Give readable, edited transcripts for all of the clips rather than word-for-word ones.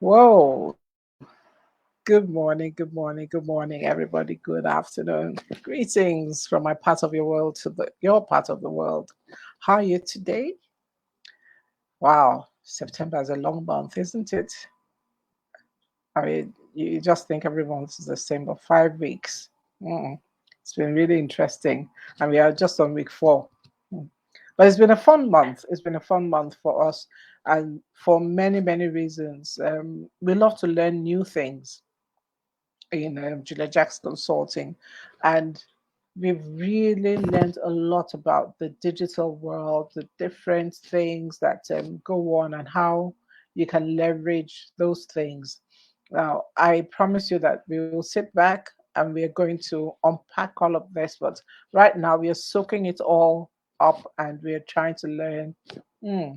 Whoa. Good morning, good morning, good morning, everybody. Good afternoon. Greetings from my part of your world to your part of the world. How are you today? Wow, September is a long month, isn't it? I mean, you just think every month is the same, but 5 weeks. Mm. It's been really interesting. And we are just on week 4. Mm. But it's been a fun month. It's been a fun month for us, and for many, many reasons. We love to learn new things in Julia Jack's consulting, and we've really learned a lot about the digital world, the different things that go on, and how you can leverage those things. Now, I promise you that we will sit back and we are going to unpack all of this, but right now we are soaking it all up and we are trying to learn. Hmm,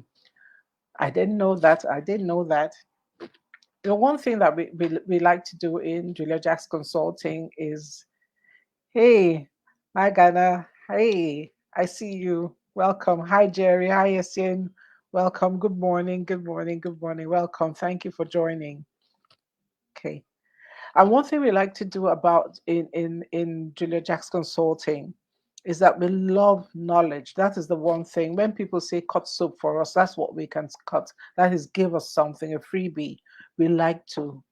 I didn't know that. I didn't know that. The one thing that we like to do in Julia Jack's consulting is, hey, hi Ghana, hey, I see you. Welcome. Hi Jerry, hi Yasin. Welcome. Good morning, good morning, good morning. Welcome. Thank you for joining. Okay. And one thing we like to do about in Julia Jack's consulting is that we love knowledge. That is the one thing. When people say cut soap for us, that's what we can cut. That is give us something, a freebie. We like to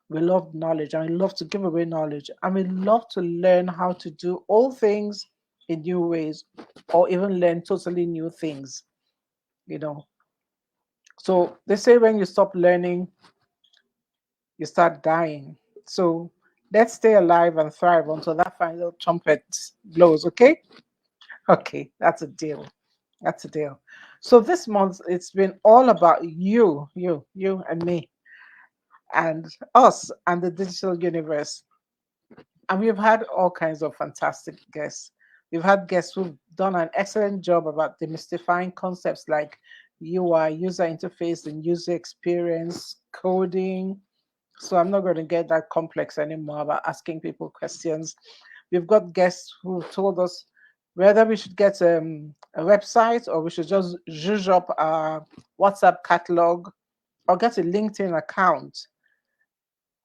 We love knowledge and we love to give away knowledge and we love to learn how to do all things in new ways or even learn totally new things, you know. So they say when you stop learning, you start dying. So let's stay alive and thrive until that final trumpet blows, okay? Okay, that's a deal. That's a deal. So this month it's been all about you and me and us and the digital universe. And we've had all kinds of fantastic guests. We've had guests who've done an excellent job about demystifying concepts like UI, user interface, and user experience, coding. So I'm not going to get that complex anymore about asking people questions. We've got guests who told us whether we should get a website or we should just zhuzh up our WhatsApp catalog or get a LinkedIn account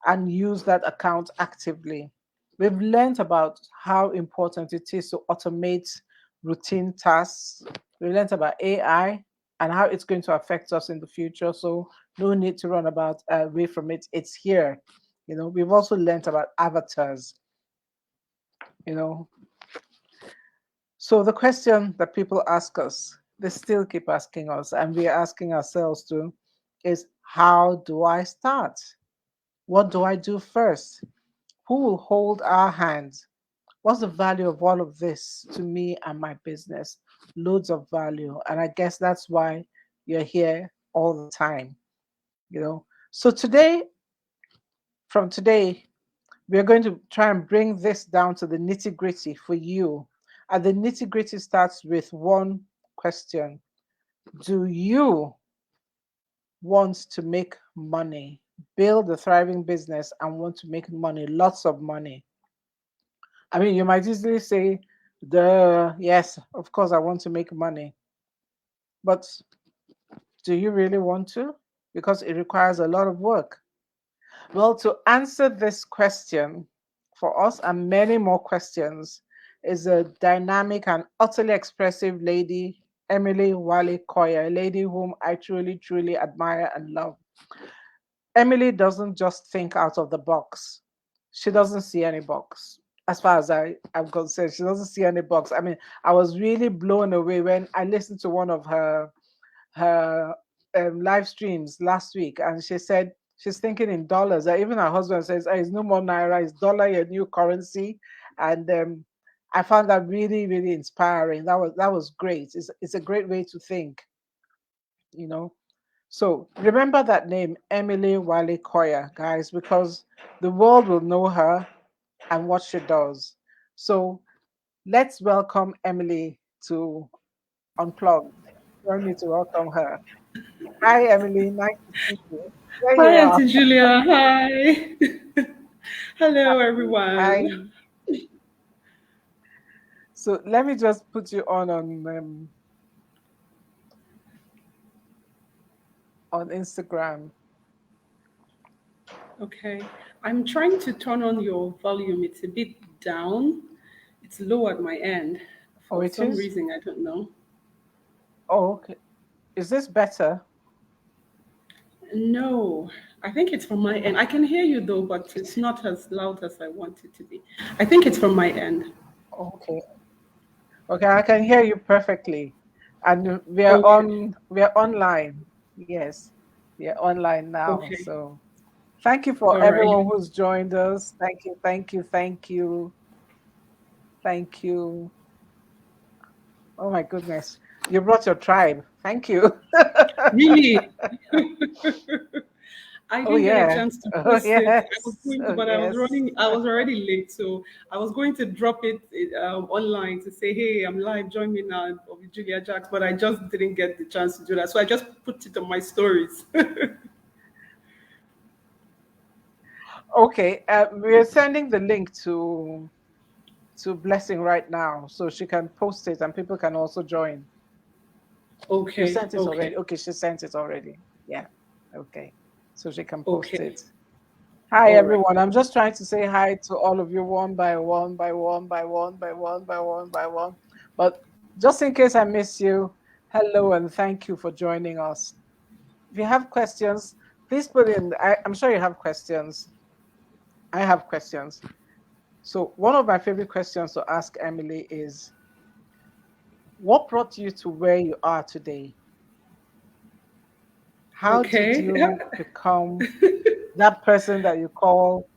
and use that account actively. We've learned about how important it is to automate routine tasks. We learned about AI and how it's going to affect us in the future. So no need to run about away from it. It's here. We've also learned about avatars. You know, so the question that people ask us, they still keep asking us, and we're asking ourselves too, is how do I start? What do I do first? Who will hold our hands? What's the value of all of this to me and my business? Loads of value. And I guess that's why you're here all the time, you know. So from today, we're going to try and bring this down to the nitty gritty for you. And the nitty gritty starts with one question. Do you want to make money, build a thriving business, and want to make money, lots of money? I mean, you might easily say, yes, of course, I want to make money. But do you really want to? Because it requires a lot of work. Well, to answer this question for us and many more questions is a dynamic and utterly expressive lady, Emily Wale Koya, a lady whom I truly, truly admire and love. Emily doesn't just think out of the box. She doesn't see any box. As far as I'm concerned, she doesn't see any box. I mean, I was really blown away when I listened to one of her live streams last week, and she said she's thinking in dollars. Even her husband says, "It's no more naira; it's dollar, your new currency." And I found that really, really inspiring. That was great. It's a great way to think, you know. So remember that name, Emily Wale Koya, guys, because the world will know her and what she does. So let's welcome Emily to Unplugged. Join me to welcome her. Hi, Emily. Nice to see you. There you Hi, are. Auntie Julia. Hi. Hello, everyone. Hi. So let me just put you on Instagram. Okay. I'm trying to turn on your volume. It's a bit down. It's low at my end. Oh, For it some is? reason, I don't know. Oh, okay. Is this better? No, I think it's from my end. I can hear you though, but it's not as loud as I want it to be. I think it's from my end. Okay. Okay, I can hear you perfectly. And Okay. we are online. Yes. We are online now. Okay. So thank you for All right. everyone who's joined us. Thank you, thank you, thank you, thank you. Oh my goodness. You brought your tribe. Thank you. Really, I Oh didn't get a yeah. chance to Oh post it. I was yes. going to, Oh but I was yes. running. I was already late, so I was going to drop it online to say, "Hey, I'm live. Join me now with Julia Jacks." But I just didn't get the chance to do that, so I just put it on my stories. Okay. We're sending the link to Blessing right now, so she can post it and people can also join. You Okay. sent it Okay. already. Okay, she sent it already. Yeah. Okay. So she can post Okay. it. Hi All right. everyone. I'm just trying to say hi to all of you one by one by one by one by one by one by one. But just in case I miss you, hello and thank you for joining us. If you have questions, please put in. I'm sure you have questions. I have questions. So one of my favorite questions to ask Emily is, what brought you to where you are today? How did Okay. you become that person that you call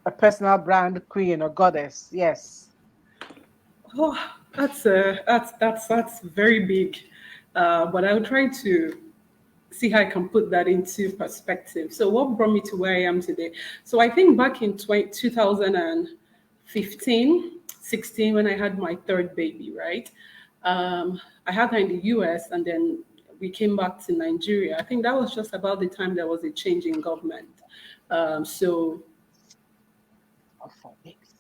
a personal brand queen or goddess? Yes. Oh, that's very big. But I'll try to see how I can put that into perspective. So, what brought me to where I am today? So, I think back in 2015, 16, when I had my third baby, right? I had her in the US and then we came back to Nigeria. I think that was just about the time there was a change in government. So, Of 4 babies.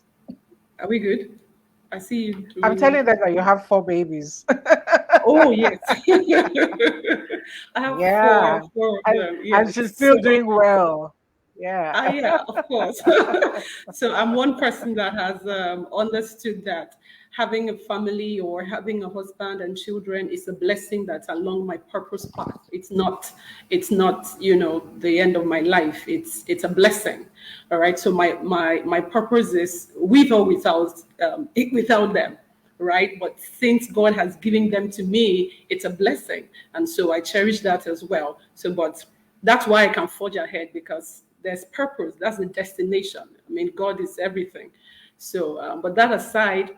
are we good? I see you I'm doing. telling them that you have 4 babies. Oh yes, I have Yeah. four of And them. and she's Yes, still so doing well. Yeah. yeah, of course. So I'm one person that has understood that having a family or having a husband and children is a blessing that's along my purpose path. It's not, the end of my life. It's a blessing. All right. So my purpose is with or without them, right? But since God has given them to me, it's a blessing. And so I cherish that as well. So, but that's why I can forge ahead because there's purpose. That's the destination. I mean, God is everything. So, but that aside,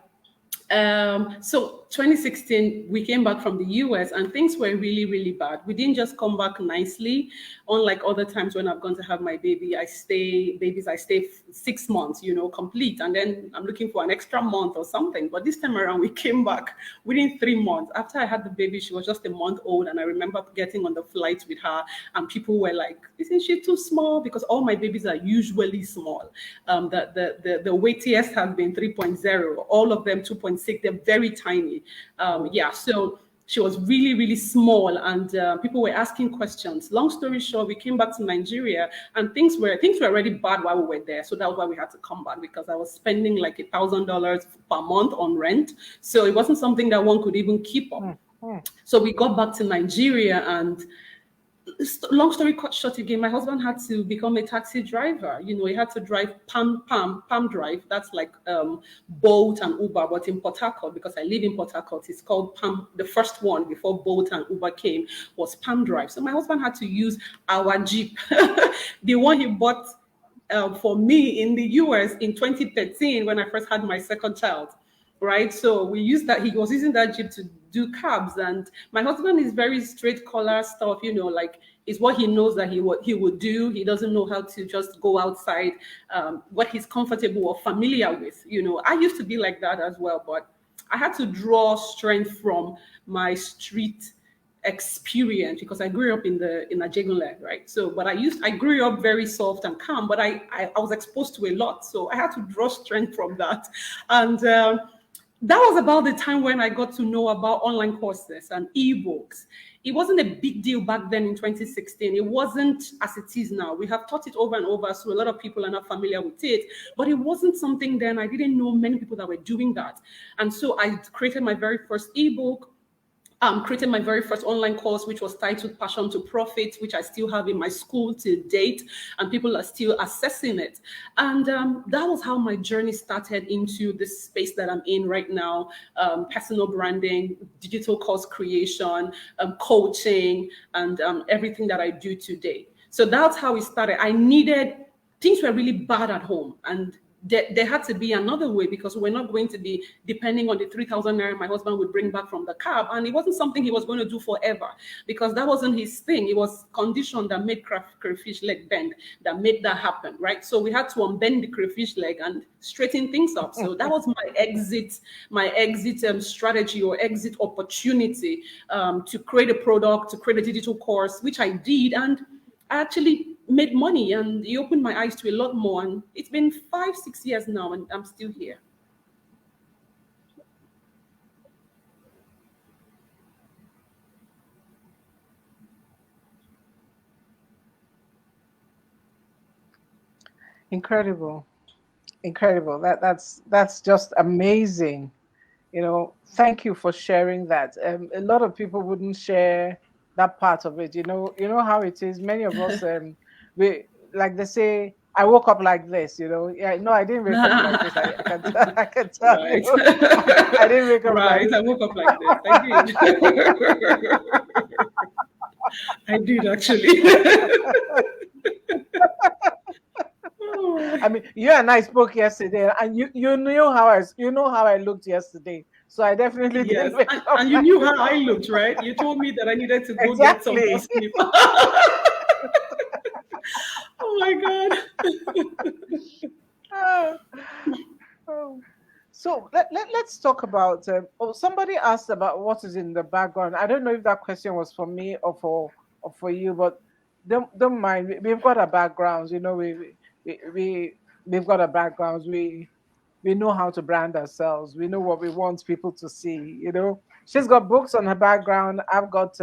so 2016, we came back from the US and things were really, really bad. We didn't just come back nicely. Unlike other times when I've gone to have my baby, I stay 6 months, complete. And then I'm looking for an extra month or something. But this time around, we came back within 3 months. After I had the baby, she was just a month old. And I remember getting on the flight with her and people were like, isn't she too small? Because all my babies are usually small. The weightiest has been 3.0, all of them 2.6. They're very tiny. Yeah, so she was really, really small, and people were asking questions. Long story short, we came back to Nigeria, and things were already bad while we were there. So that was why we had to come back because I was spending like $1,000 per month on rent. So it wasn't something that one could even keep up. Mm, mm. So we got back to Nigeria and long story cut short again, my husband had to become a taxi driver. He had to drive Palm Drive. That's like Bolt and Uber, but in Port Harcourt, because I live in Port Harcourt, it's called Palm. The first one before Bolt and Uber came was Palm Drive. So my husband had to use our Jeep, the one he bought for me in the US in 2013 when I first had my second child, right? So we used that. He was using that Jeep to do cabs, and my husband is very straight collar stuff. Like is what he knows that he would do. He doesn't know how to just go outside. What he's comfortable or familiar with. I used to be like that as well, but I had to draw strength from my street experience because I grew up in a Ajegunle, right? So, but I grew up very soft and calm, but I was exposed to a lot, so I had to draw strength from that, and that was about the time when I got to know about online courses and ebooks. It wasn't a big deal back then in 2016. It wasn't as it is now. We have taught it over and over, so a lot of people are not familiar with it. But it wasn't something then. I didn't know many people that were doing that. And so I created my very first ebook. Created my very first online course, which was titled Passion to Profit, which I still have in my school till date, and people are still assessing it. And that was how my journey started into this space that I'm in right now, personal branding, digital course creation, coaching, and everything that I do today. So that's how it started. Things were really bad at home, and there had to be another way, because we're not going to be depending on the 3,000 naira my husband would bring back from the cab. And it wasn't something he was going to do forever, because that wasn't his thing. It was condition that made crayfish leg bend, that made that happen, right? So we had to unbend the crayfish leg and straighten things up. So that was my exit strategy or exit opportunity, to create a product, to create a digital course, which I did. And I actually made money, and it opened my eyes to a lot more. And it's been 5-6 years now, and I'm still here. Incredible. Incredible. That's just amazing. Thank you for sharing that. A lot of people wouldn't share that part of it. You know how it is. Many of us, we like they say, I woke up like this. Yeah, no, I didn't wake up like this. I can tell. I can tell Right. you. I didn't wake up like Right. I this. woke up like this. I did. I did actually. I mean, you and I spoke yesterday, and you know how I looked yesterday. So I definitely Yes, didn't wake up and you like knew how I looked, right? You told me that I needed to go get some exactly. parsnip. Oh my God. Ah, oh. So let's talk about. Somebody asked about what is in the background. I don't know if that question was for me or for you, but don't mind. We've got our backgrounds. We've got our backgrounds. We know how to brand ourselves. We know what we want people to see. She's got books on her background. I've got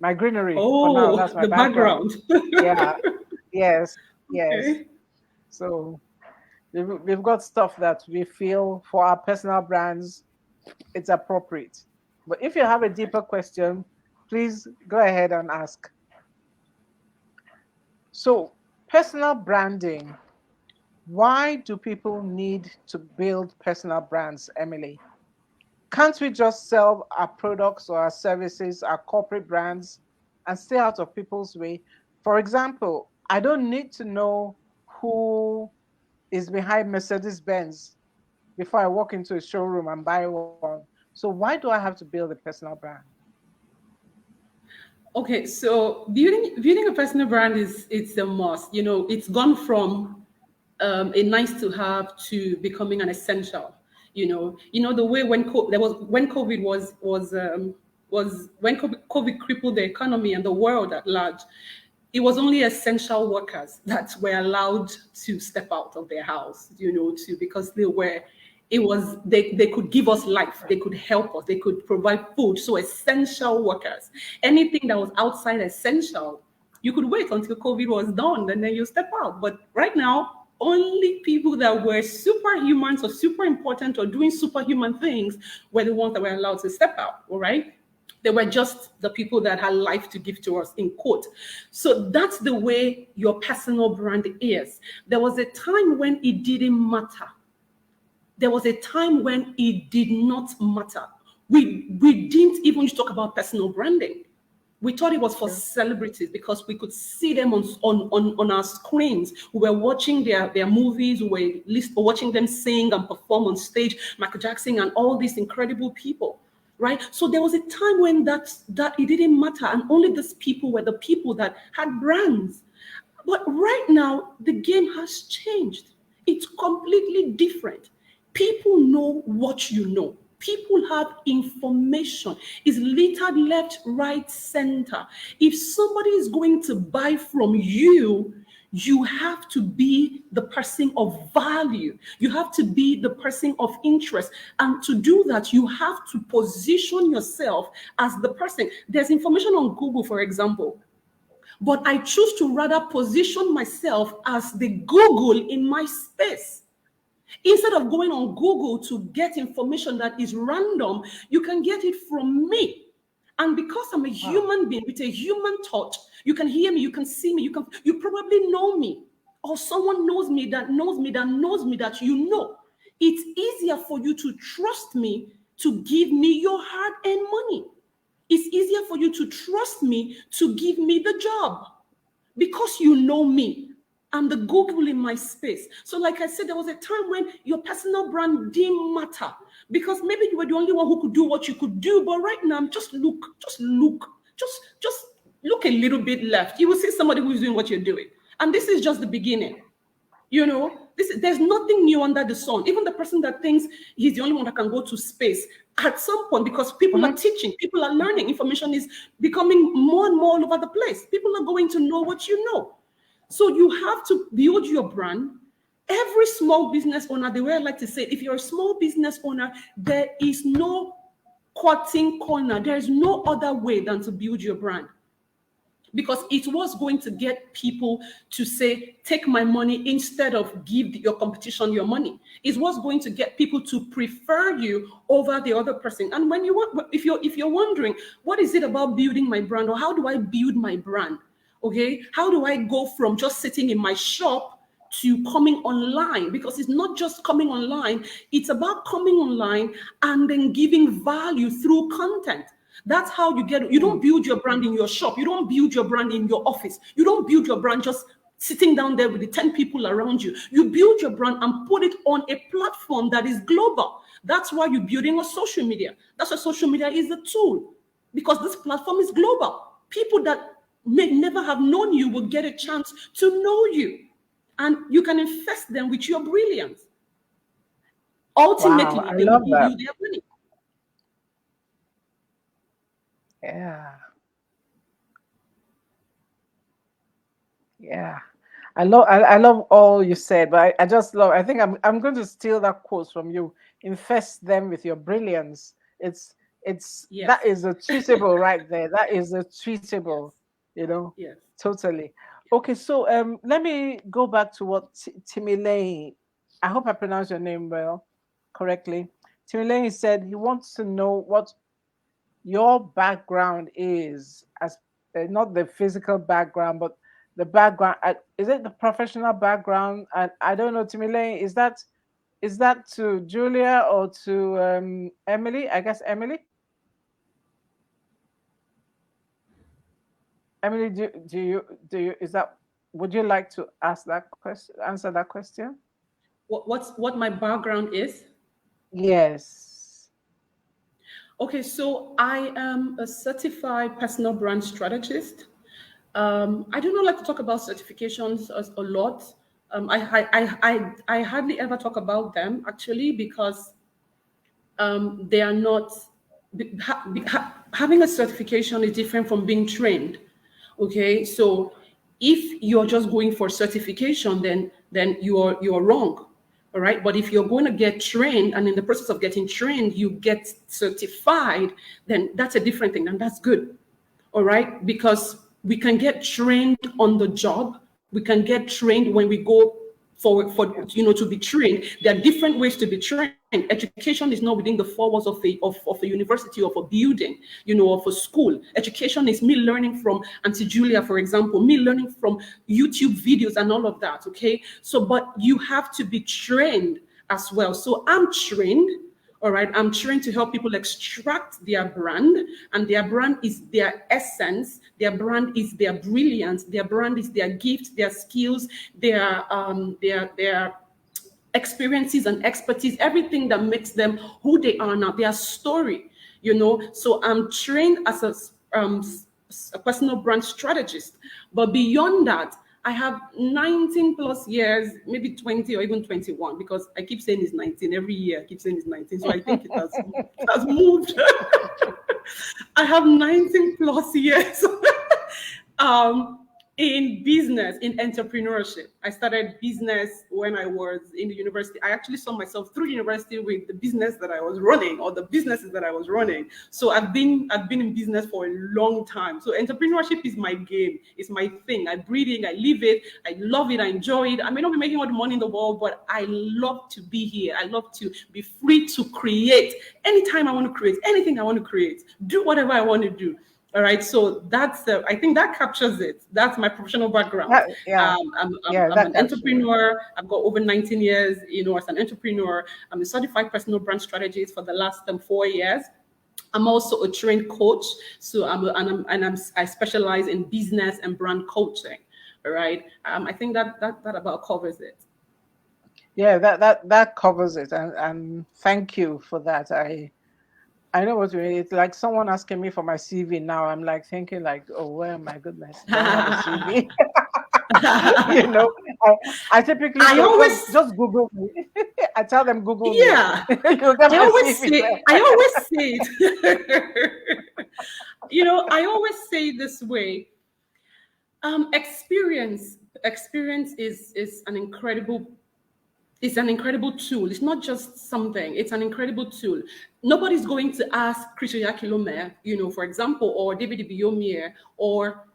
my greenery for now. Oh, That's my the background. background. Yeah. Yes. Yes. Okay. So we've got stuff that we feel for our personal brands it's appropriate. But if you have a deeper question, please go ahead and ask. So, personal branding. Why do people need to build personal brands, Emily? Can't we just sell our products or our services, our corporate brands, and stay out of people's way? For example, I don't need to know who is behind Mercedes Benz before I walk into a showroom and buy one. So why do I have to build a personal brand? Okay, so building a personal brand it's a must. It's gone from a nice to have to becoming an essential. The way when COVID was when COVID crippled the economy and the world at large. It was only essential workers that were allowed to step out of their house, because they could give us life, they could help us, they could provide food. So essential workers. Anything that was outside essential, you could wait until COVID was done and then you step out. But right now, only people that were superhumans or super important or doing superhuman things were the ones that were allowed to step out, all right? They were just the people that had life to give to us, in quote. So that's the way your personal brand is. There was a time when it didn't matter. There was a time when it did not matter. We didn't even talk about personal branding. We thought it was for celebrities because we could see them on our screens. We were watching their movies, we were watching them sing and perform on stage, Michael Jackson and all these incredible people, right? So there was a time when that it didn't matter, and only these people were the people that had brands. But right now, the game has changed. It's completely different. People know what you know. People have information. It's littered left, right, center. If somebody is going to buy from you, you have to be the person of value. You have to be the person of interest. And to do that, you have to position yourself as the person. There's information on Google, for example, but I choose to rather position myself as the Google in my space. Instead of going on Google to get information that is random, you can get it from me. And because I'm a human being with a human touch, you can hear me, you can see me, you probably know me, or someone knows me that knows me that knows me that you know. It's easier for you to trust me to give me your hard-earned money. It's easier for you to trust me to give me the job because you know me. I'm the Google in my space. So like I said, there was a time when your personal brand didn't matter because maybe you were the only one who could do what you could do. But right now, just look a little bit left. You will see somebody who's doing what you're doing. And this is just the beginning. You know, there's nothing new under the sun. Even the person that thinks he's the only one that can go to space, at some point, because people are teaching, people are learning, information is becoming more and more all over the place. People are going to know what you know. So you have to build your brand. Every small business owner, the way I like to say it, if you're a small business owner, there is no cutting corner. There is no other way than to build your brand. Because it was going to get people to say, take my money instead of give your competition your money. It was going to get people to prefer you over the other person. And when you want, if you're wondering, what is it about building my brand, or how do I build my brand? Okay, how do I go from just sitting in my shop to coming online? Because it's not just coming online, it's about coming online and then giving value through content. That's how you don't build your brand in your shop. You don't build your brand in your office. You don't build your brand just sitting down there with the 10 people around you. You build your brand and put it on a platform that is global. That's why you're building a social media. That's why social media is a tool, because this platform is global. People that may never have known you will get a chance to know you, and you can invest them with your brilliance. Ultimately, Wow, I they will love give that. you their money. Yeah. Yeah. I love all you said, but I just love, I think I'm going to steal that quote from you. Invest them with your brilliance. It's Yes, that is a treatable right there. That is a treatable, you know, yes. totally. Okay, so let me go back to what Timilei, I hope I pronounced your name well, correctly. Timilei said he wants to know what your background is, as not the physical background, but the background. Is it the professional background? And I don't know, Timile, is that to Julia or to Emily? I guess Emily. Emily, do you is that? Would you like to ask that question? Answer that question? What my background is? Yes. Okay, so I am a certified personal brand strategist. I do not like to talk about certifications a lot. I hardly ever talk about them actually, because they are not. Having a certification is different from being trained. Okay, so if you're just going for certification, then you're wrong. All right, but if you're going to get trained, and in the process of getting trained you get certified, then that's a different thing, and that's good. All right, because we can get trained on the job, we can get trained when we go for to be trained. There are different ways to be trained. Education is not within the four walls of a university, of a building, of a school. Education is me learning from Auntie Julia, for example, me learning from YouTube videos and all of that. Okay, so but you have to be trained as well. So I'm trained. All right, I'm trying to help people extract their brand, and their brand is their essence, their brand is their brilliance, their brand is their gift, their skills, their experiences and expertise, everything that makes them who they are now, their story. So I'm trained as a personal brand strategist, but beyond that, I have 19 plus years, maybe 20 or even 21, because I keep saying it's 19 every year. I keep saying it's 19, so I think it has moved. I have 19 plus years in business, in entrepreneurship. I started business when I was in the university. I actually saw myself through university with the business that I was running, or the businesses that I was running. So I've been in business for a long time. So entrepreneurship is my game. It's my thing. I breathe it, I live it, I love it, I enjoy it. I may not be making all the money in the world, but I love to be here. I love to be free to create anytime I want to create, anything I want to create, do whatever I want to do. All right, so that's I think that captures it. That's my professional background. Yeah, yeah, I'm that an captures it. entrepreneur. I've got over 19 years, as an entrepreneur. I'm a certified personal brand strategist for the last 4 years. I'm also a trained coach, so I specialize in business and brand coaching. All right, I think that about covers it. Yeah, that covers it, and thank you for that. I know what you mean. It's like someone asking me for my CV now. I'm like thinking like, oh, well, my goodness, don't have a CV. you know, I, I typically I say always, just Google me. I tell them Google me. yeah, You'll get I my always CV say, there. I always say it. I always say it this way. Experience is an incredible. It's an incredible tool. It's not just something. It's an incredible tool. Nobody's going to ask Chris Oyakilome, for example, or David Ibiyomier, or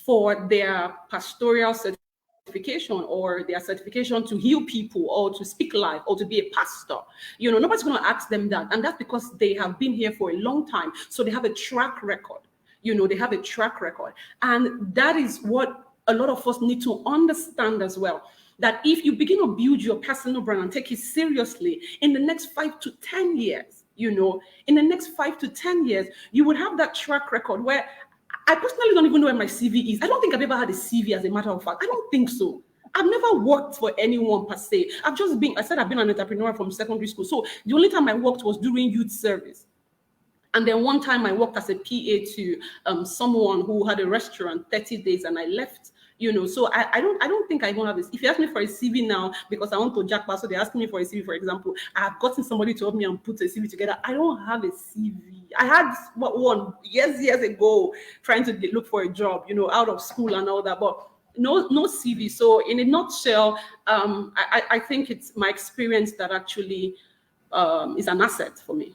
for their pastoral certification or their certification to heal people or to speak life or to be a pastor. Nobody's going to ask them that. And that's because they have been here for a long time. So they have a track record. They have a track record. And that is what a lot of us need to understand as well. That if you begin to build your personal brand and take it seriously in the next 5 to 10 years, in the next 5 to 10 years, you would have that track record where I personally don't even know where my CV is. I don't think I've ever had a CV, as a matter of fact. I don't think so. I've never worked for anyone per se. I've been an entrepreneur from secondary school. So the only time I worked was during youth service. And then one time I worked as a PA to someone who had a restaurant, 30 days, and I left. So I don't think I even have this. If you ask me for a CV now, because I want to jackpot, so they're asking me for a CV, for example, I have gotten somebody to help me and put a CV together. I don't have a CV. I had one years ago trying to look for a job, out of school and all that, but no CV. So in a nutshell, I think it's my experience that actually is an asset for me.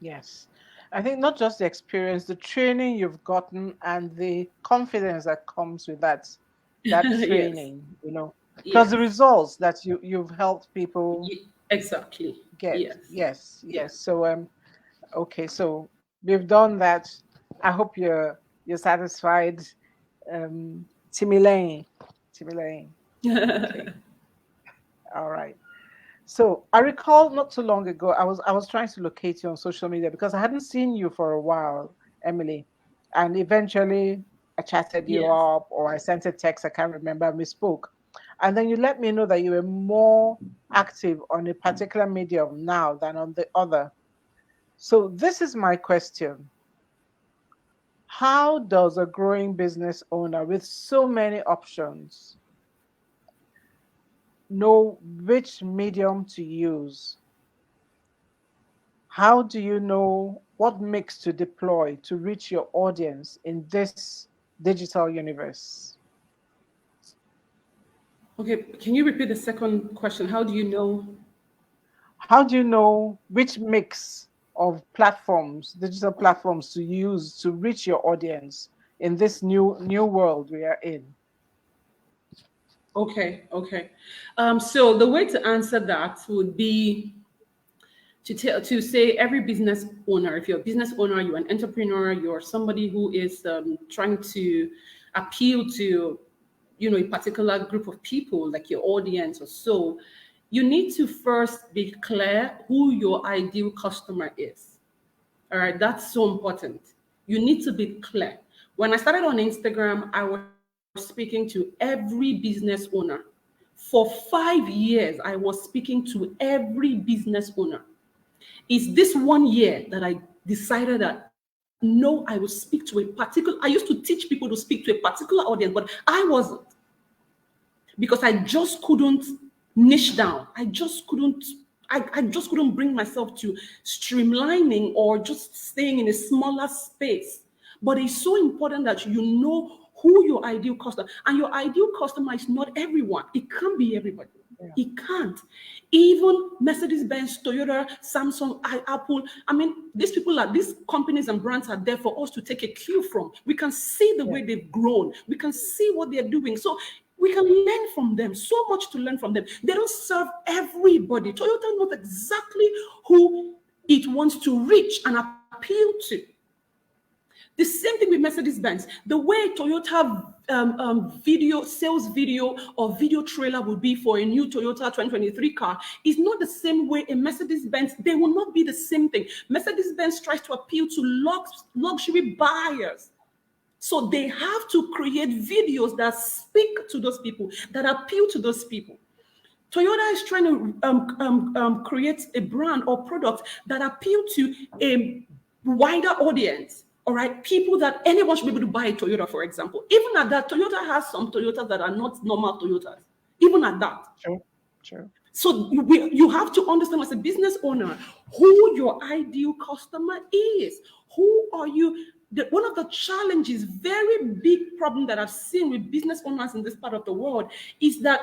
Yes. I think not just the experience, the training you've gotten and the confidence that comes with that Yes. training, plus the Yes. results that you've helped people Exactly. get. Yes. Yes, Yes. yes. So okay, so we've done that. I hope you're satisfied. Timmy Lane. Okay. All right. So I recall not too long ago, I was trying to locate you on social media because I hadn't seen you for a while, Emily. And eventually I chatted you Yes. up or I sent a text, I can't remember, we spoke. And then you let me know that you were more active on a particular medium now than on the other. So this is my question. How does a growing business owner with so many options know which medium to use? How do you know what mix to deploy to reach your audience in this digital universe? Okay. Can you repeat the second question? How do you know? How do you know which mix of platforms, digital platforms to use to reach your audience in this new world we are in? Okay. Okay. So the way to answer that would be to say every business owner, if you're a business owner, you're an entrepreneur, you're somebody who is trying to appeal to a particular group of people, like your audience or so, you need to first be clear who your ideal customer is. All right, that's so important. You need to be clear. When I started on Instagram, I was speaking to every business owner. For 5 years, I was speaking to every business owner. It's this one year that I decided that no, I will speak to a particular. I used to teach people to speak to a particular audience, but I wasn't, because I just couldn't niche down. I just couldn't bring myself to streamlining or just staying in a smaller space. But it's so important that you know who your ideal customer, and your ideal customer is not everyone. It can't be everybody. Yeah. It can't. Even Mercedes-Benz, Toyota, Samsung, Apple. I mean, these companies and brands are there for us to take a cue from. We can see the way they've grown. We can see what they're doing. So we can learn from them. So much to learn from them. They don't serve everybody. Toyota knows exactly who it wants to reach and appeal to. The same thing with Mercedes-Benz. The way Toyota sales video or video trailer would be for a new Toyota 2023 car is not the same way a Mercedes-Benz. They will not be the same thing. Mercedes-Benz tries to appeal to luxury buyers. So they have to create videos that speak to those people, that appeal to those people. Toyota is trying to create a brand or product that appeal to a wider audience. All right, people that anyone should be able to buy a Toyota, for example. Even at that, Toyota has some Toyotas that are not normal Toyotas. Even at that. Sure. So you have to understand as a business owner who your ideal customer is. Who are you? One of the challenges, very big problem that I've seen with business owners in this part of the world is that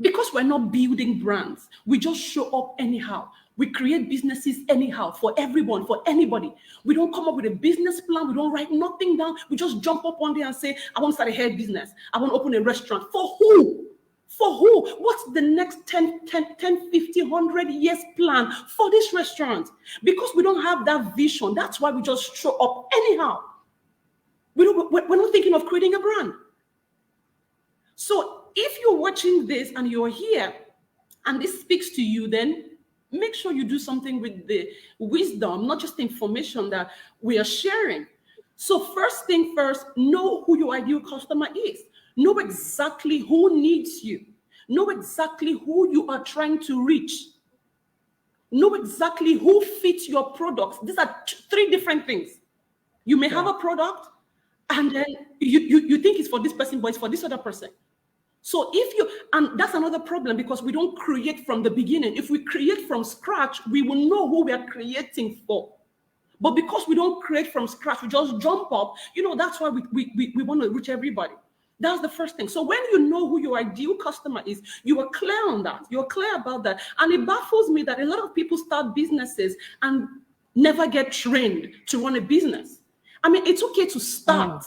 because we're not building brands, we just show up anyhow. We create businesses anyhow for everyone, for anybody. We don't come up with a business plan. We don't write nothing down. We just jump up one day and say, I want to start a hair business. I want to open a restaurant. For who? For who? What's the next 10, 50, 100 years plan for this restaurant? Because we don't have that vision. That's why we just show up anyhow. We're not thinking of creating a brand. So if you're watching this and you're here and this speaks to you, then make sure you do something with the wisdom, not just information that we are sharing. So first thing first, know who your ideal customer is. Know exactly who needs you. Know exactly who you are trying to reach. Know exactly who fits your products. These are three different things. You may have a product and then you think it's for this person, but it's for this other person. So and that's another problem because we don't create from the beginning. If we create from scratch, we will know who we are creating for. But because we don't create from scratch, we just jump up, that's why we want to reach everybody. That's the first thing. So when you know who your ideal customer is, you are clear on that. You're clear about that. And it baffles me that a lot of people start businesses and never get trained to run a business. I mean, it's okay to start.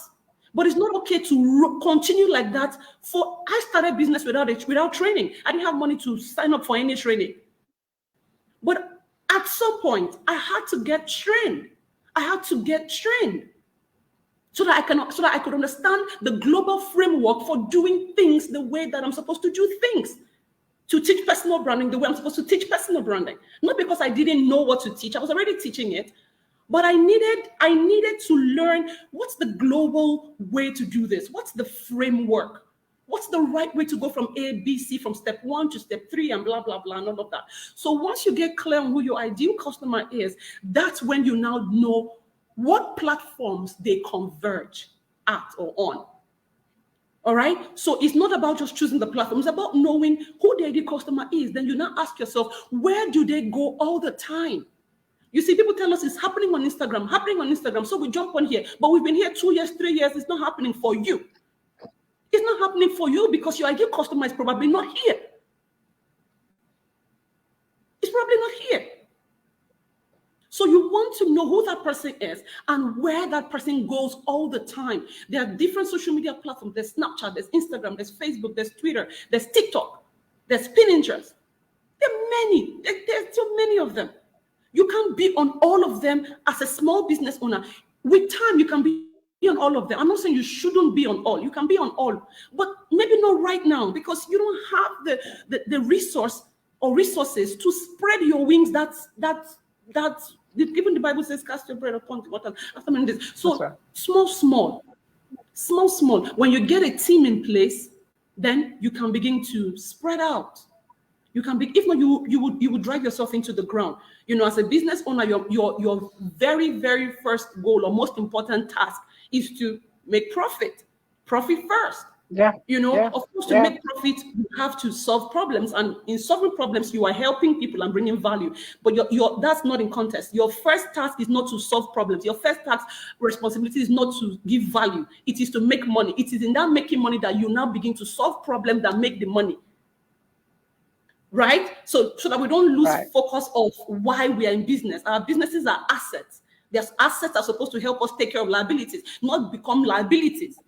But it's not okay to continue like that. I started business without training. I didn't have money to sign up for any training. But at some point, I had to get trained. So that I could understand the global framework for doing things the way that I'm supposed to do things. To teach personal branding the way I'm supposed to teach personal branding. Not because I didn't know what to teach. I was already teaching it. But I needed to learn what's the global way to do this? What's the framework? What's the right way to go from A, B, C, from step 1 to step 3 and blah, blah, blah, and all of that. So once you get clear on who your ideal customer is, that's when you now know what platforms they converge at or on. All right? So it's not about just choosing the platform. It's about knowing who the ideal customer is. Then you now ask yourself, where do they go all the time? You see, people tell us it's happening on Instagram. So we jump on here. But we've been here 2 years, 3 years. It's not happening for you. It's not happening for you because your ideal customer is probably not here. It's probably not here. So you want to know who that person is and where that person goes all the time. There are different social media platforms. There's Snapchat, there's Instagram, there's Facebook, there's Twitter, there's TikTok, there's Pinterest. There are many. There's so many of them. You can't be on all of them as a small business owner. With time, you can be on all of them. I'm not saying you shouldn't be on all. You can be on all, but maybe not right now because you don't have the resource or resources to spread your wings. That's even the Bible says, cast your bread upon the water after many days. So small. When you get a team in place, then you can begin to spread out. You can be, if not, you would drive yourself into the ground. As a business owner, your very, very first goal or most important task is to make profit. Profit first. Yeah. You know, Yeah. of course, to Yeah. make profit, you have to solve problems. And in solving problems, you are helping people and bringing value. But that's not in contest. Your first task is not to solve problems. Your first task responsibility is not to give value. It is to make money. It is in that making money that you now begin to solve problems that make the money. Right? So that we don't lose Right. focus of why we are in business. Our businesses are assets. There's assets that are supposed to help us take care of liabilities, not become liabilities.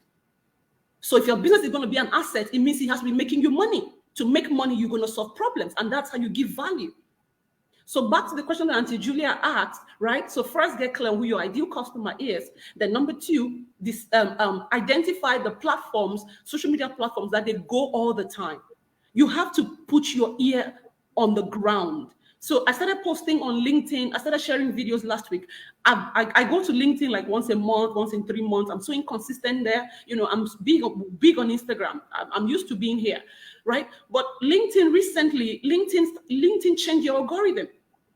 So if your business is going to be an asset, it means it has to be making you money. To make money, you're going to solve problems, and that's how you give value. So back to the question that Auntie Julia asked, right? So first, get clear on who your ideal customer is. Then number two, this identify the platforms, social media platforms that they go all the time. You have to put your ear on the ground. So I started posting on LinkedIn. I started sharing videos last week. I go to LinkedIn like once a month, once in 3 months. I'm so inconsistent there. You know, I'm big on Instagram. I'm used to being here, right? But LinkedIn recently, LinkedIn changed your algorithm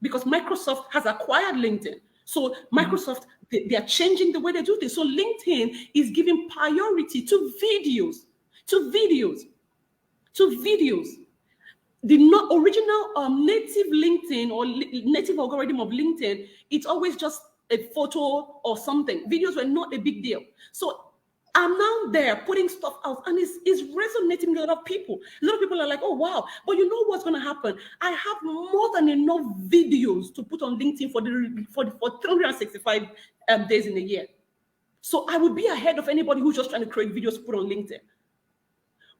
because Microsoft has acquired LinkedIn. So Microsoft, they are changing the way they do this. So LinkedIn is giving priority to videos, to videos, to videos. The not original native LinkedIn or native algorithm of LinkedIn, it's always just a photo or something. Videos were not a big deal. So I'm now there putting stuff out, and it's resonating with a lot of people. A lot of people are like, oh, wow. But you know what's going to happen? I have more than enough videos to put on LinkedIn for 365 days in a year. So I would be ahead of anybody who's just trying to create videos to put on LinkedIn.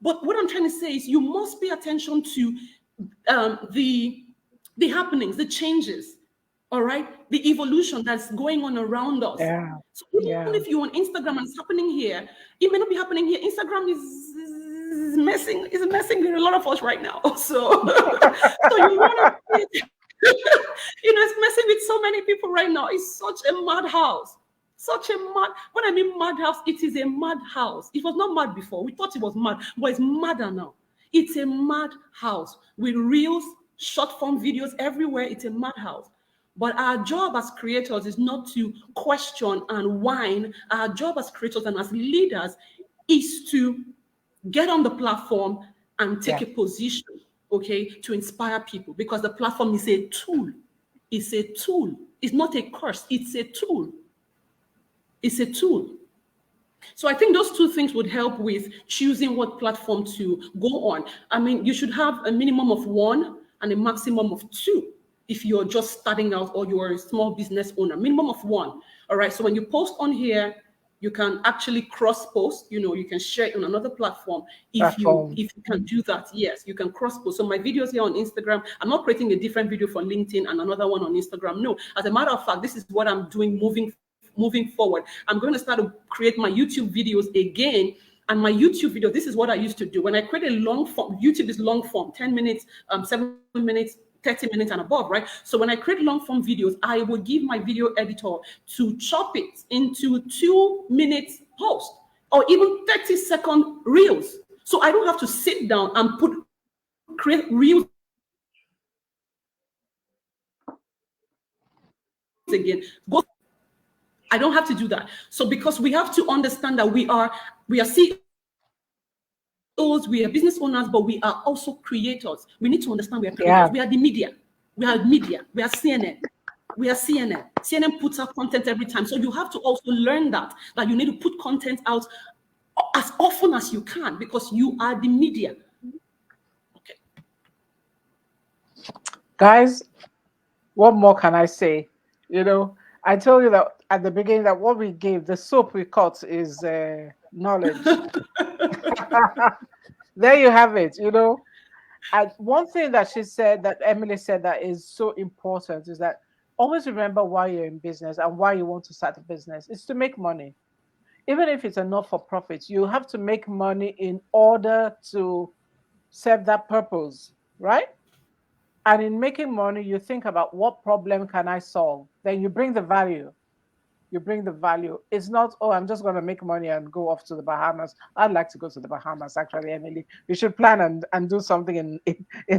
But what I'm trying to say is you must pay attention to the happenings, the changes, all right? The evolution that's going on around us. Yeah. So even Yeah. if you're on Instagram and it's happening here, it may not be happening here. Instagram is messing with a lot of us right now. So, so you want to, it's messing with so many people right now. It's such a madhouse. Such a mad, when I mean madhouse, it is a madhouse. It was not mad before. We thought it was mad, but it's madder now. It's a madhouse with reels, short form videos everywhere. It's a madhouse. But our job as creators is not to question and whine. Our job as creators and as leaders is to get on the platform and take Yeah. a position, okay, to inspire people because the platform is a tool. It's a tool. It's not a curse. It's a tool. It's a tool. So I think those two things would help with choosing what platform to go on. I mean, you should have a minimum of one and a maximum of two if you're just starting out or you're a small business owner. Minimum of one. All right. So when you post on here, you can actually cross post. You can share it on another platform. Platform. If you can do that, yes, you can cross post. So my videos here on Instagram, I'm not creating a different video for LinkedIn and another one on Instagram. No, as a matter of fact, this is what I'm doing moving forward. I'm going to start to create my YouTube videos again. And my YouTube video, this is what I used to do. When I create a long form, YouTube is long form, 10 minutes, 7 minutes, 30 minutes and above, right? So when I create long form videos, I will give my video editor to chop it into 2 minute post or even 30-second reels. So I don't have to sit down and create reels again. I don't have to do that. So because we have to understand that we are CEOs, we are business owners, but we are also creators. We need to understand we are creators. Yeah. We are the media. We are media. We are CNN. We are CNN. CNN puts out content every time. So you have to also learn that you need to put content out as often as you can because you are the media. Okay. Guys, what more can I say? I told you that at the beginning that what we gave, the soap we cut is knowledge. There you have it. And one thing that Emily said that is so important is that always remember why you're in business and why you want to start a business. It's to make money. Even if it's a not-for-profit, you have to make money in order to serve that purpose, right? And in making money, you think about what problem can I solve? Then you bring the value. It's not, oh, I'm just going to make money and go off to the Bahamas. I'd like to go to the Bahamas, actually, Emily. We should plan and do something in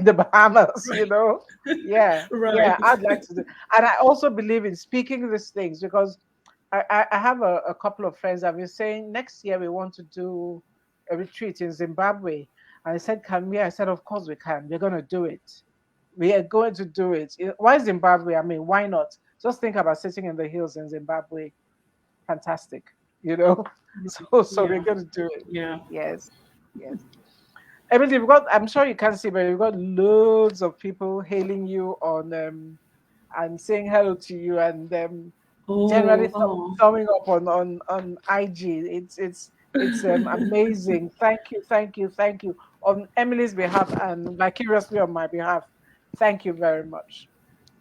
the Bahamas, Yeah. Right. Yeah, I'd like to do. And I also believe in speaking these things because I have a couple of friends that have been saying next year we want to do a retreat in Zimbabwe. And I said, can we? I said, of course we can. We're going to do it. We are going to do it. Why Zimbabwe? I mean, why not? Just think about sitting in the hills in Zimbabwe. Fantastic, you know. So we're Yeah. going to do it. Yeah. Yes, yes. Emily, we've got. I'm sure you can't see, but we've got loads of people hailing you on and saying hello to you, and generally Oh, oh. thumbing up on IG. It's amazing. Thank you, thank you, thank you on Emily's behalf and vicariously on my behalf. Thank you very much.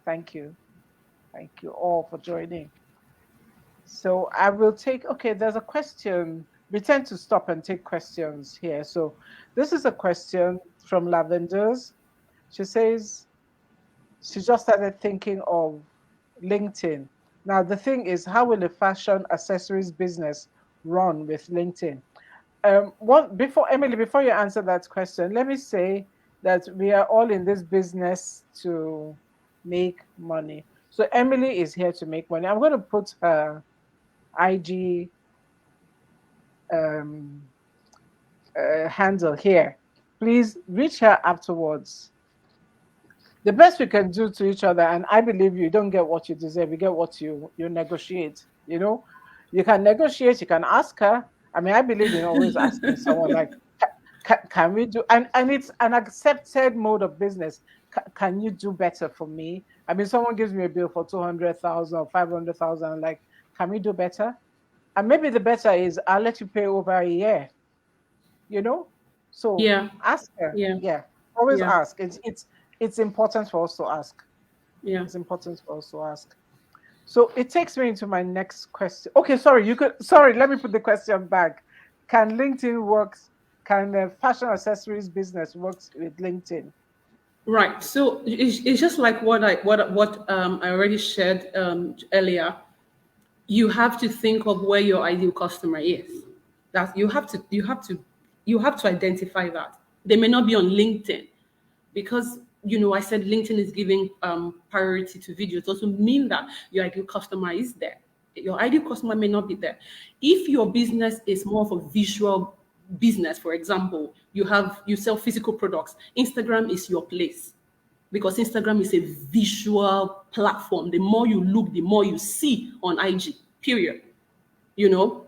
Thank you all for joining. So I will take. Okay, there's a question. We tend to stop and take questions here. So this is a question from Lavenders. She says she just started thinking of LinkedIn. Now, the thing is, how will a fashion accessories business run with LinkedIn? Before Emily, before you answer that question, let me say that we are all in this business to make money. So Emily is here to make money. I'm going to put her IG um, handle here. Please reach her afterwards. The best we can do to each other, and I believe you don't get what you deserve, you get what you negotiate. You know, you can negotiate, you can ask her. I mean, I believe in always asking someone like, can we do, and it's an accepted mode of business. Can you do better for me? I mean, someone gives me a bill for 200,000 or 500,000, like, can we do better? And maybe the better is I'll let you pay over a year, you know? So Yeah. ask her. Yeah. Yeah. Always Yeah. ask. It's important for us to ask. Yeah. It's important for us to ask. So it takes me into my next question. Okay, sorry, let me put the question back. Can LinkedIn works? Can the fashion accessories business works with LinkedIn? Right. So it's just like what I already shared earlier. You have to think of where your ideal customer is. That you have to identify that. They may not be on LinkedIn because I said LinkedIn is giving priority to videos. It doesn't mean that your ideal customer is there. Your ideal customer may not be there. If your business is more of a visual business, for example, you sell physical products, Instagram is your place because Instagram is a visual platform. The more you look, the more you see on IG. Period. You know,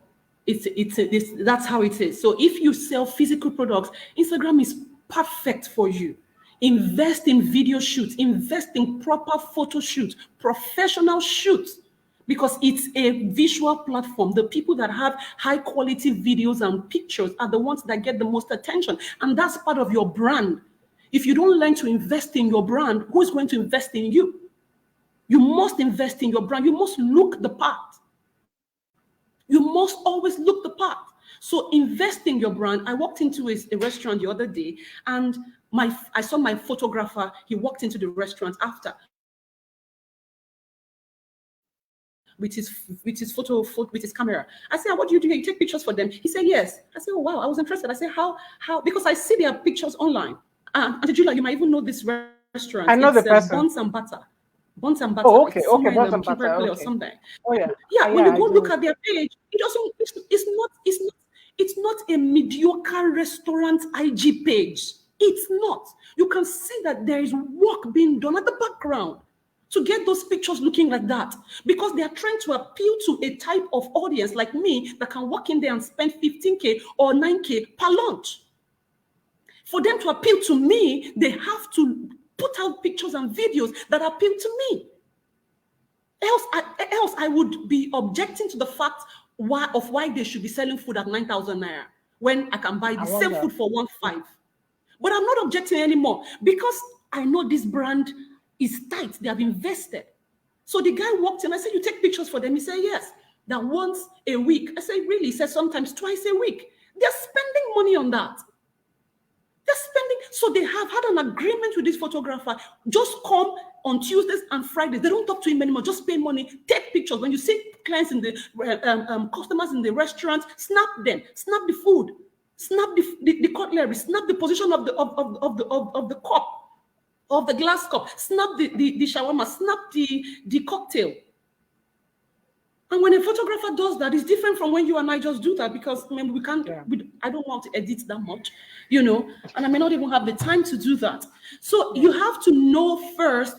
that's how it is. So if you sell physical products, Instagram is perfect for you. Invest in video shoots, invest in proper photo shoots, professional shoots, because it's a visual platform. The people that have high quality videos and pictures are the ones that get the most attention, and that's part of your brand. If you don't learn to invest in your brand, who is going to invest in you? You must invest in your brand. You must look the part. You must always look the part. So invest in your brand. I walked into a restaurant the other day, and I saw my photographer. He walked into the restaurant after with his photo with his camera. I said, "What do you do? You take pictures for them?" He said, "Yes." I said, "Oh wow, I was interested." I said, "How?" Because I see their pictures online. And Julia, you might even know this restaurant. I know It's the person. Buns and Butter. Buns and Butter. Oh, okay, It's okay, somewhere in bottom butter. Kimberley or Okay. something. Oh yeah. Yeah, when Yeah, you I go look do. at their page, it doesn't. It's not a mediocre restaurant IG page. It's not. You can see that there is work being done at the background to get those pictures looking like that, because they are trying to appeal to a type of audience like me that can walk in there and spend 15K or 9K per lunch. For them to appeal to me, they have to put out pictures and videos that appeal to me. Else I would be objecting to the fact why they should be selling food at 9,000 naira when I can buy I the same wonder. food for 1.5. But I'm not objecting anymore because I know this brand is tight. They have invested. So the guy walked in. I said, "You take pictures for them?" He said, "Yes." That once a week. I said, "Really?" He said, "Sometimes twice a week." They're spending money on that. They're spending, so they have had an agreement with this photographer. Just come on Tuesdays and Fridays. They don't talk to him anymore. Just pay money, take pictures. When you see clients in the customers in the restaurant, snap them, snap the food, snap the cutlery, snap the position of the cup, of the glass cup, snap the shawarma, snap the cocktail. And when a photographer does that, it's different from when you and I just do that, because I mean, we can't, Yeah. I don't want to edit that much, and I may not even have the time to do that. So Yeah. you have to know first,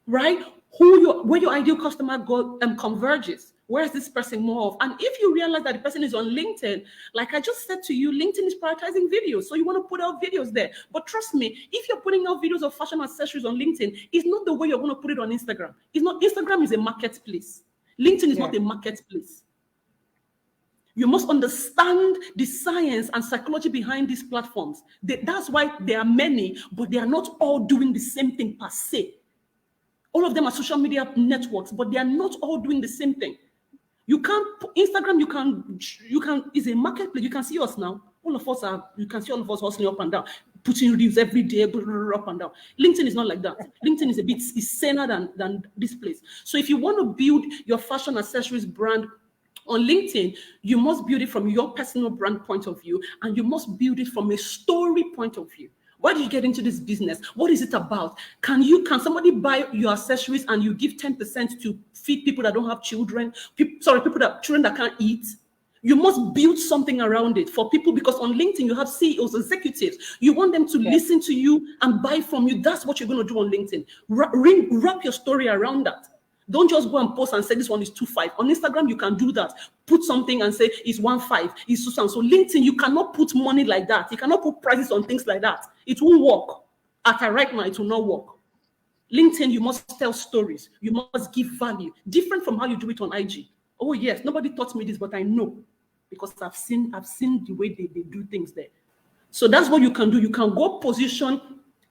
right, where your ideal customer converges. Where is this person more of? And if you realize that the person is on LinkedIn, like I just said to you, LinkedIn is prioritizing videos. So you want to put out videos there. But trust me, if you're putting out videos of fashion accessories on LinkedIn, it's not the way you're going to put it on Instagram. It's not. Instagram is a marketplace. LinkedIn is Yeah. not a marketplace. You must understand the science and psychology behind these platforms. That's why there are many, but they are not all doing the same thing per se. All of them are social media networks, but they are not all doing the same thing. You can't Instagram. You can is a marketplace. You can see us now. All of us are. You can see all of us hustling up and down, putting reviews every day, up and down. LinkedIn is not like that. LinkedIn is a bit is saner than this place. So if you want to build your fashion accessories brand on LinkedIn, you must build it from your personal brand point of view, and you must build it from a story point of view. Why did you get into this business? What is it about? Can somebody buy your accessories and you give 10% to feed people that don't have children? Children that can't eat. You must build something around it for people, because on LinkedIn you have CEOs, executives. You want them to Yeah. listen to you and buy from you. That's what you're going to do on LinkedIn. Wrap your story around that. Don't just go and post and say this one is 2.5. On Instagram, you can do that. Put something and say it's 1.5. It's so. So LinkedIn, you cannot put money like that. You cannot put prices on things like that. It won't work. At a right now, it will not work. LinkedIn, you must tell stories. You must give value. Different from how you do it on IG. Oh yes, nobody taught me this, but I know, because I've seen the way they do things there. So that's what you can do. You can go position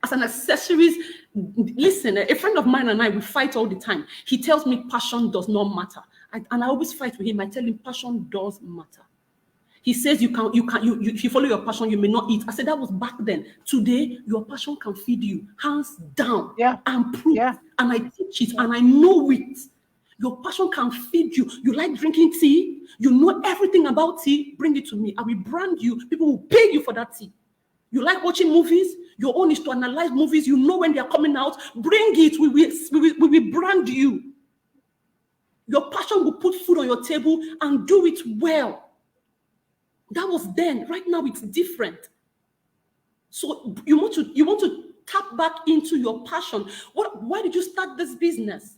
as an accessories. Listen, a friend of mine and I, we fight all the time. He tells me passion does not matter. And I always fight with him. I tell him passion does matter. He says if you follow your passion, you may not eat. I said that was back then. Today, your passion can feed you, hands down, Yeah. and proof. Yeah. And I teach it and I know it. Your passion can feed you. You like drinking tea, you know everything about tea, bring it to me. I will brand you. People will pay you for that tea. You like watching movies? Your own is to analyze movies. You know when they are coming out. Bring it. We will brand you. Your passion will put food on your table and do it well. That was then. Right now, it's different. So you want to tap back into your passion. Why did you start this business?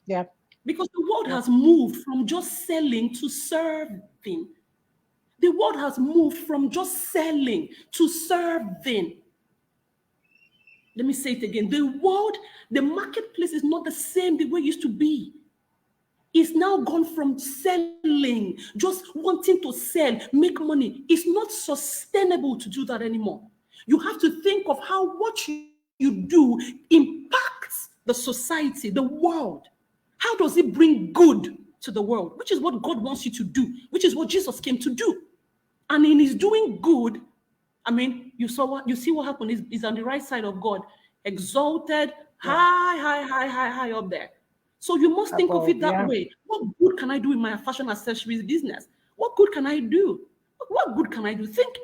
Yeah. Because the world Yeah. has moved from just selling to serving. The world has moved from just selling to serving. Let me say it again. The marketplace is not the same the way it used to be. It's now gone from selling, just wanting to sell, make money. It's not sustainable to do that anymore. You have to think of how what you do impacts the society, the world. How does it bring good to the world? Which is what God wants you to do, which is what Jesus came to do. And in his doing good, I mean, you see what happened is on the right side of God, exalted, Yeah. high up there. So you must think of Above. it that Yeah. way. What good can I do in my fashion accessories business? What good can I do? What good can I do? Think.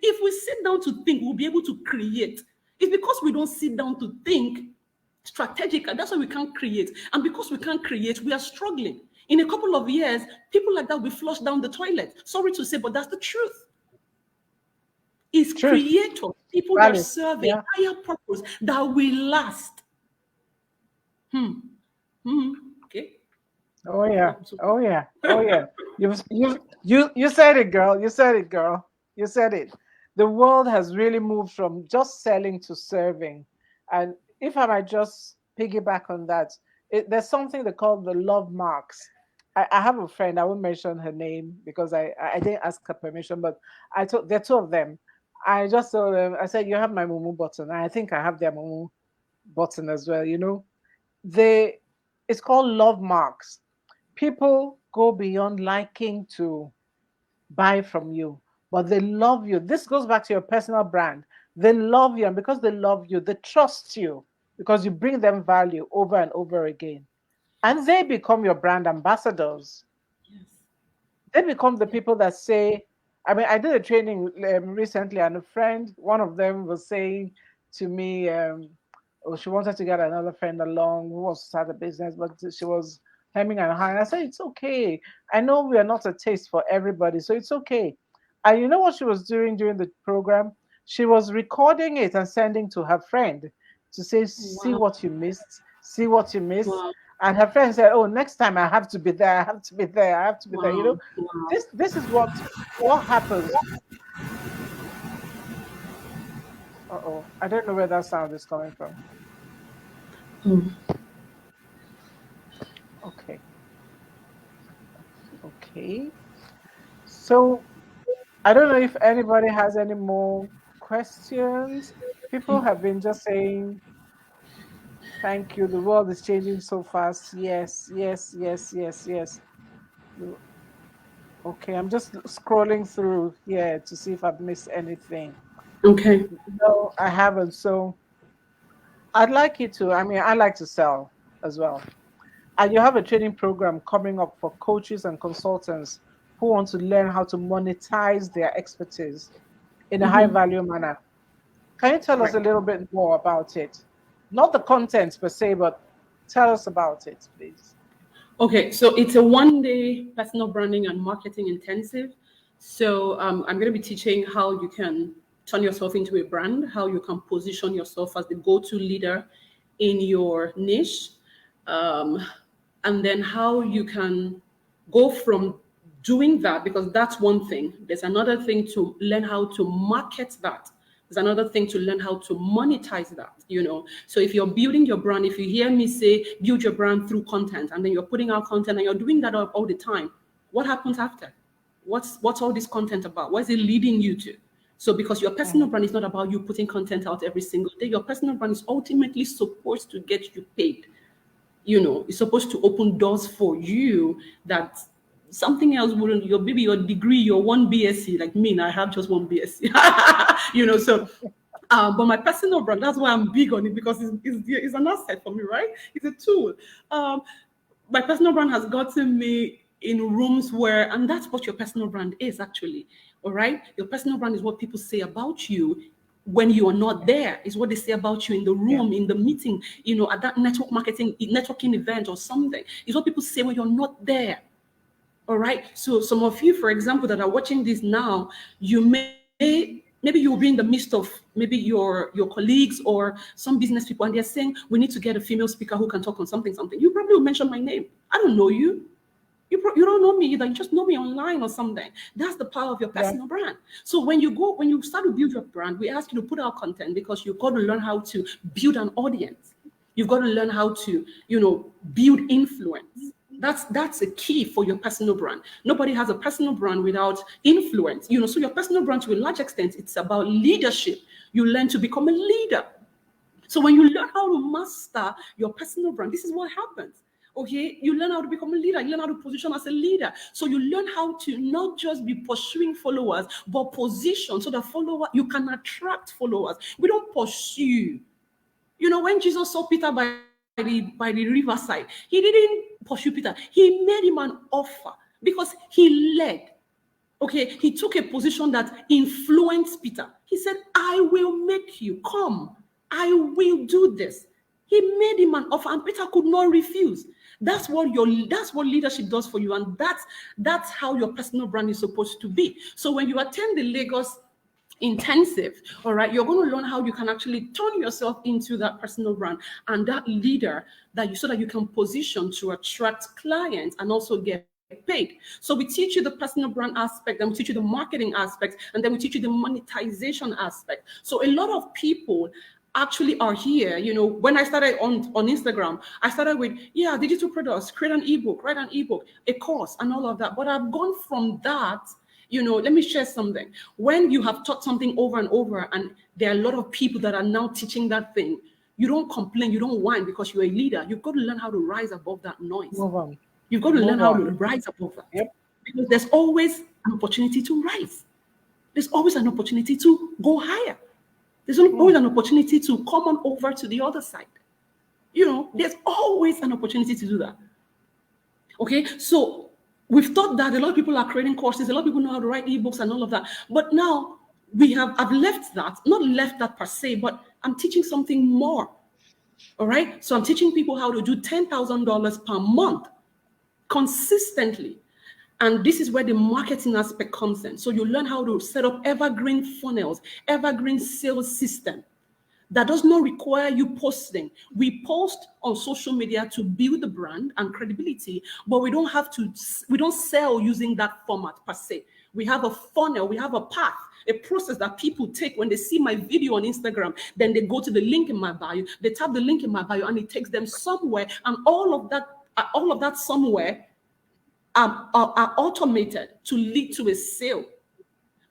If we sit down to think, we'll be able to create. It's because we don't sit down to think strategic, and that's why we can't create. And because we can't create, we are struggling. In a couple of years, people like that will flush down the toilet. Sorry to say, but that's the truth. Is Truth. creators, people that Valid. serve a Yeah. higher purpose that will last. Okay. Oh yeah. So Oh yeah. Oh yeah. You said it, girl. You said it, girl. You said it. The world has really moved from just selling to serving. And if I might just piggyback on that, there's something they call the love marks. I have a friend, I won't mention her name because I didn't ask her permission, but I told there are two of them. I just told them, I said, you have my Mumu button. And I think I have their Mumu button as well, They it's called love marks. People go beyond liking to buy from you, but they love you. This goes back to your personal brand. They love you, and because they love you, they trust you because you bring them value over and over again. And they become your brand ambassadors. yes, They become the yes, people that say, I mean, I did a training recently, and a friend, one of them was saying to me, oh, she wanted to get another friend along who wants to start a business, but she was hemming and hawing. I said, it's okay. I know we are not a taste for everybody, so it's okay. And you know what she was doing during the program? She was recording it and sending to her friend to say, see Wow. what you missed, see what you missed. Wow. And her friend said, oh, next time I have to be there, I have to be there, I have to be there. You know, Wow. Wow. this is what happens. Uh-oh. I don't know where that sound is coming from. Mm. Okay. Okay. So I don't know if anybody has any more questions. People have been just saying, thank you. The world is changing so fast. Yes, yes, yes, yes, yes. The- Okay, I'm just scrolling through here to see if I've missed anything. Okay. No, I haven't. So I'd like you to, I mean, I like to sell as well. And you have a training program coming up for coaches and consultants who want to learn how to monetize their expertise in a high Mm-hmm. value manner. Can you tell us a Right. little bit more about it? Not the content per se, but tell us about it, please. Okay, so it's a 1 day personal branding and marketing intensive. So I'm going to be teaching how you can turn yourself into a brand, how you can position yourself as the go-to leader in your niche, um, and then how you can go from doing that, because that's one thing. There's another thing to learn how to market that. There's another thing to learn how to monetize that. So if you're building your brand, if you hear me say build your brand through content, and then you're putting out content and you're doing that all the time, what happens after? What's all this content about? What is it leading you to? So because your personal Mhm. brand is not about you putting content out every single day, your personal brand is ultimately supposed to get you paid. It's supposed to open doors for you that something else wouldn't. Your maybe your degree, your one BSc, like me, and I have just one BSc. So but my personal brand, that's why I'm big on it, because it's an asset for me, right? It's a tool. um my personal brand has gotten me in rooms where, and that's what your personal brand is actually. All right, your personal brand is what people say about you when you are not there. Is what they say about you in the Yeah. room, in the meeting, at that networking event or something. Is what people say when you're not there. All right. So some of you, for example, that are watching this now, maybe you'll be in the midst of maybe your colleagues or some business people, and they're saying we need to get a female speaker who can talk on something. You probably will mention my name. I don't know you. You don't know me either. You just know me online or something. That's the power of your Yeah. personal brand. So when you start to build your brand, we ask you to put out content, because you've got to learn how to build an audience. You've got to learn how to, build influence. That's a key for your personal brand. Nobody has a personal brand without influence. So your personal brand, to a large extent, it's about leadership. You learn to become a leader. So when you learn how to master your personal brand, this is what happens. Okay, you learn how to become a leader. You learn how to position as a leader. So you learn how to not just be pursuing followers, but position so that you can attract followers. We don't pursue. When Jesus saw Peter by the riverside, he didn't pursue Peter. He made him an offer because he led. Okay, he took a position that influenced Peter. He said, I will make you come. I will do this. He made him an offer, and Peter could not refuse. That's what leadership does for you, and that's how your personal brand is supposed to be. So when you attend the Lagos intensive, all right, you're going to learn how you can actually turn yourself into that personal brand and that leader, so that you can position to attract clients and also get paid. So we teach you the personal brand aspect, then we teach you the marketing aspect, and then we teach you the monetization aspect. So a lot of people actually are here. When I started on Instagram, I started with, digital products, create an ebook, write an ebook, a course, and all of that. But I've gone from that. Let me share something. When you have taught something over and over, and there are a lot of people that are now teaching that thing, you don't complain, you don't whine, because you're a leader. You've got to learn how to rise above that noise. Move on. You've got to learn Move how to on. rise above that. Yep. Because there's always an opportunity to rise. There's always an opportunity to go higher. There's always Mm. an opportunity to come on over to the other side. There's always an opportunity to do that. Okay, so we've thought that a lot of people are creating courses, a lot of people know how to write ebooks and all of that. But now I've left that, not left that per se, but I'm teaching something more. All right, so I'm teaching people how to do $10,000 per month consistently. And this is where the marketing aspect comes in. So you learn how to set up evergreen funnels, evergreen sales system that does not require you posting. We post on social media to build the brand and credibility, but we don't sell using that format per se. We have a funnel, we have a path, a process that people take when they see my video on Instagram. Then they go to the link in my bio, they tap the link in my bio, and it takes them somewhere. And all of that somewhere are automated to lead to a sale.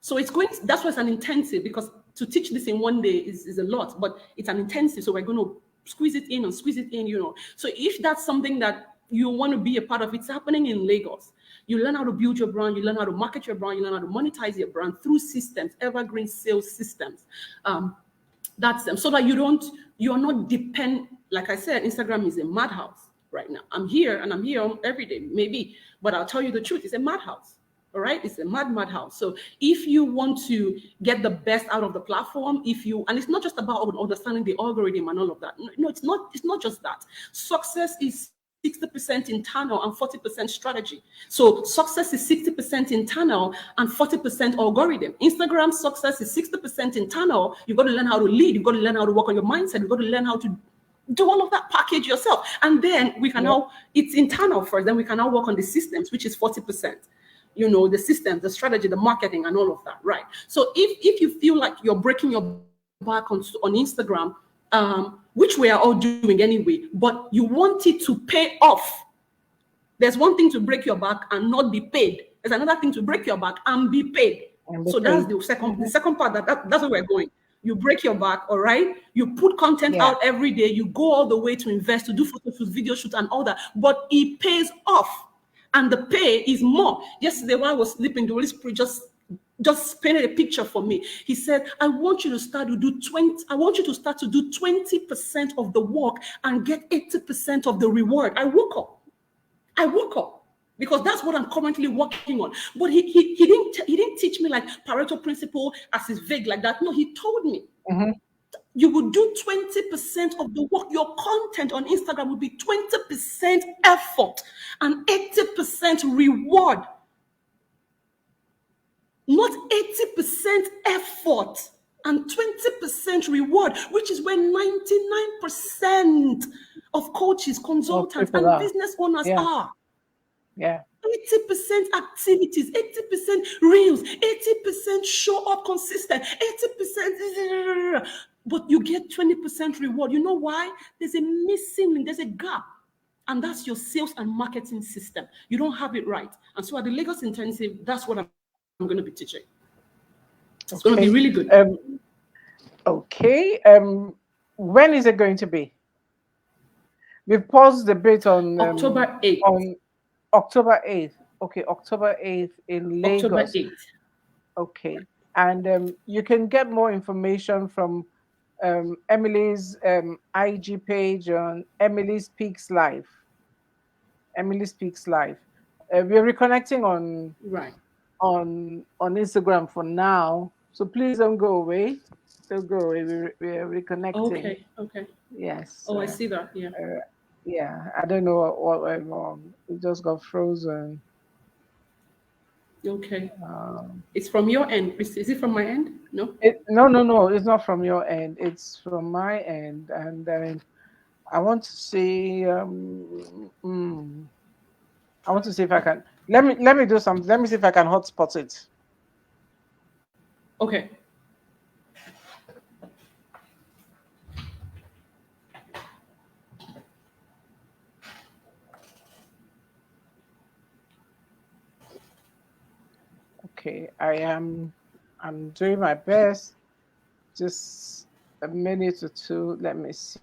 So that's why it's an intensive, because to teach this in one day is a lot, but it's an intensive. So we're going to squeeze it in and squeeze it in, So if that's something that you want to be a part of, it's happening in Lagos. You learn how to build your brand, you learn how to market your brand, you learn how to monetize your brand through systems, evergreen sales systems. That's them. So that you're not like I said, Instagram is a madhouse right now. I'm here every day, maybe, but I'll tell you the truth, it's a madhouse. All right, it's a madhouse. So if you want to get the best out of the platform, and it's not just about understanding the algorithm and all of that. No, it's not just that. Success is 60% internal and 40% strategy. So success is 60% internal and 40% algorithm. Instagram success is 60% internal. You've got to learn how to lead. You've got to learn how to work on your mindset. You've got to learn how to do all of that package yourself. And then we can it's internal first. Then we can now work on the systems, which is 40%. The systems, the strategy, the marketing, and all of that, right? So if you feel like you're breaking your back on Instagram, which we are all doing anyway, but you want it to pay off. There's one thing to break your back and not be paid. There's another thing to break your back and be paid. So that's the second part. That's where we're going. You break your back, all right? You put content out every day. You go all the way to invest, to do photo shoots, video shoots, and all that. But it pays off. And the pay is more. Yesterday, while I was sleeping, the Holy Spirit just painted a picture for me. He said, I want you to start to do 20% of the work and get 80% of the reward. I woke up because that's what I'm currently working on. But he didn't teach me like Pareto principle as is vague like that. No, he told me. Mm-hmm. You will do 20% of the work. Your content on Instagram will be 20% effort and 80% reward. Not 80% effort and 20% reward, which is where 99% of coaches, consultants, and business owners are. Yeah. 80% activities, 80% reels, 80% show up consistent, 80%. But you get 20% reward. You know why? There's a missing link, there's a gap. And that's your sales and marketing system. You don't have it right. And so at the Lagos Intensive, that's what I'm going to be teaching. It's going to be really good. When is it going to be? We've paused a bit on October 8th. On October 8th. Okay, October 8th in Lagos. October 8th. Okay. And you can get more information from Emily's IG page on Emily Speaks Live. Emily Speaks Live. We're reconnecting on Instagram for now. So please don't go away. Don't go away. We're reconnecting. Okay. Yes. I see that. Yeah. Yeah. I don't know what went wrong. It just got frozen. Okay. It's from your end. Is it from my end? No. No. It's not from your end. It's from my end. And I want to see. I want to see if I can. Let me do something. Let me see if I can hotspot it. Okay. Okay, I'm doing my best. Just a minute or two. Let me see.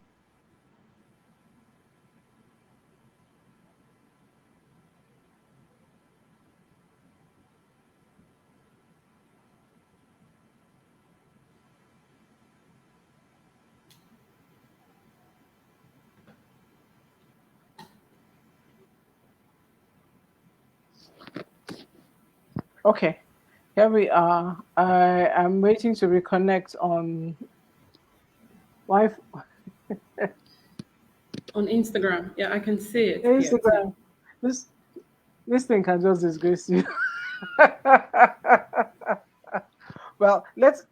Okay, here we are. I am waiting to reconnect on Wi-Fi. On Instagram. Yeah, I can see it. Instagram. This thing can just disgrace you. Well, let's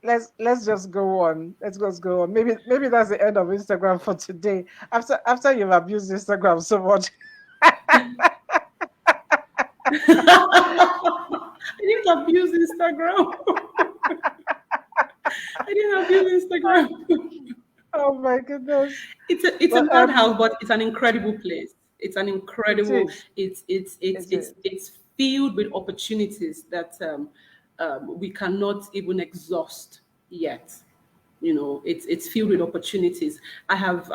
just go on. Let's just go on. Maybe that's the end of Instagram for today. After you've abused Instagram so much. I didn't abuse Instagram. I didn't abuse Instagram. Oh my goodness. It's a But madhouse, but it's an incredible place. It's an it incredible. is. It is. It's filled with opportunities that we cannot even exhaust yet. You know, it's filled with opportunities. I've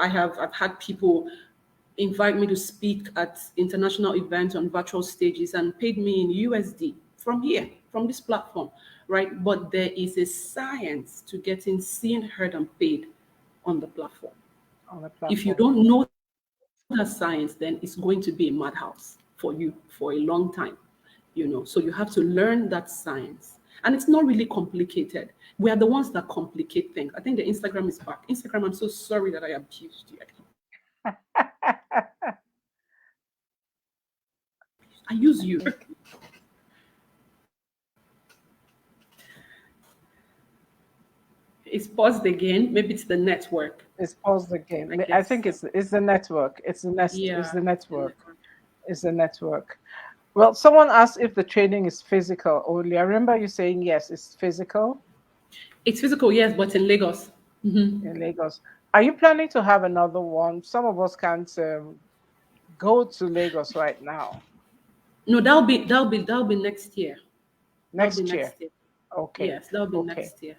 had people invite me to speak at international events on virtual stages and paid me in USD from here, from this platform, right? But there is a science to getting seen, heard, and paid on the platform. On the If you platform. don't know that science, then it's going to be a madhouse for you for a long time. You know, so you have to learn that science. And it's not really complicated. We are the ones that complicate things. I think the Instagram is back. Instagram, I'm so sorry that I abused you. I use you. It's paused again. Maybe it's the network. It's paused again. I I guess. think it's the network. It's Yeah. the The network. network. It's the network. Well, someone asked if the training is physical only. I remember you saying yes, it's physical It's physical, yes, but in Lagos. Mhm. in Lagos. Are you planning to have another one? Some of us can't go to Lagos right now. No, that'll be next year. That'll be Next year. next year. Okay. Yes, that'll be Okay. next year.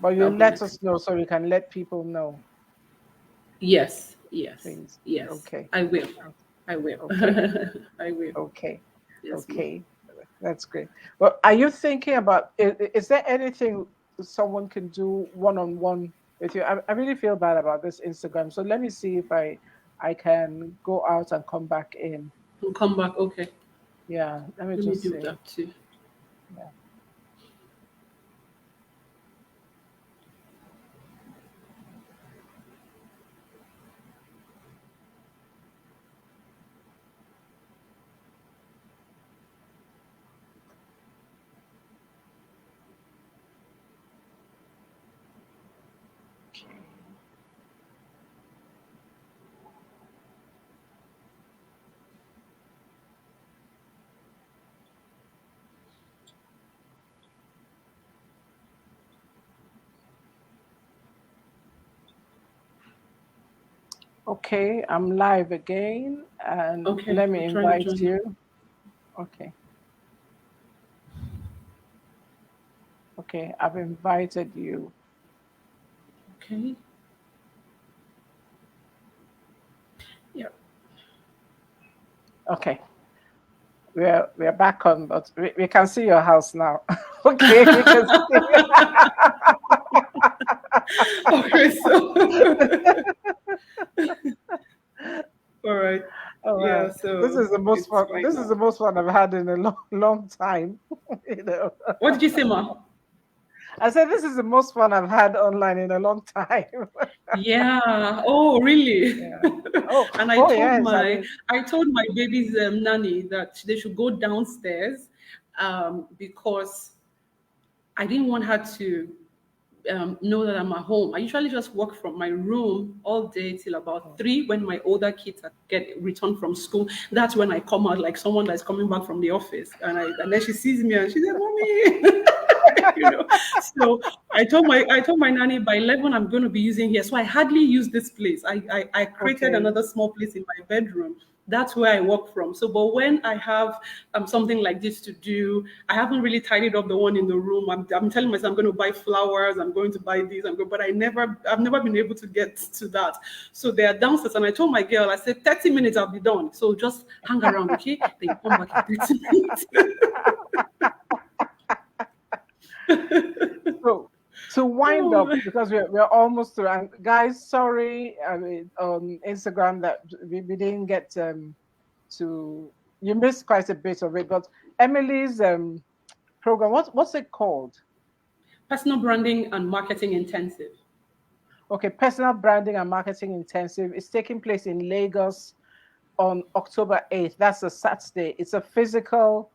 But you That'll be let next. us know so we can let people know, Yes, yes, please. yes. Okay. I will. I will. Okay. I will. Okay. Yes, ma'am. Okay. That's great. Well, are you thinking about is there anything someone can do one on one with you? I really feel bad about this Instagram. So let me see if I can go out and come back in. We'll come back. Okay. Yeah, let me Let me just do see. that too. Yeah. Okay, I'm live again and Okay. let me I'm trying to invite join. you. Okay. Okay, I've invited you. Okay. Yeah. Okay. We're back on, but we can see your house now. Okay, we can see. Okay. So. All right. Oh Yeah. wow, this So is the most it's fun. fine This is the now. most fun I've had in a long time. You know, What did you say, Ma? I said this is the most fun I've had online in a long time. Yeah. Oh, really? Yeah. Oh, And I oh told yes. I my mean, I told my baby's nanny that they should go downstairs because I didn't want her to know that I'm at home. I usually just work from my room all day till about 3 when my older kids get returned from school. That's when I come out like someone that's coming back from the office, and then she sees me and she said, "Mommy." You know, so I told my nanny by 11 I'm going to be using here, so I hardly use this place. I created okay, another small place in my bedroom. That's where I work from. So but when I have something like this to do, I haven't really tidied up the one in the room. I'm telling myself I'm going to buy flowers, I'm going to buy this, but I've never been able to get to that. So they are downstairs and I told my girl, I said 30 minutes I'll be done, so just hang around, okay, then you come back in 30 minutes. so to wind Oh up my. because we're almost through. And guys, sorry, I mean on Instagram that we didn't get to. You missed quite a bit of it, but Emily's program. What's it called? Personal branding and marketing intensive. Okay, personal branding and marketing intensive. It's taking place in Lagos on October 8th. That's a Saturday. It's a physical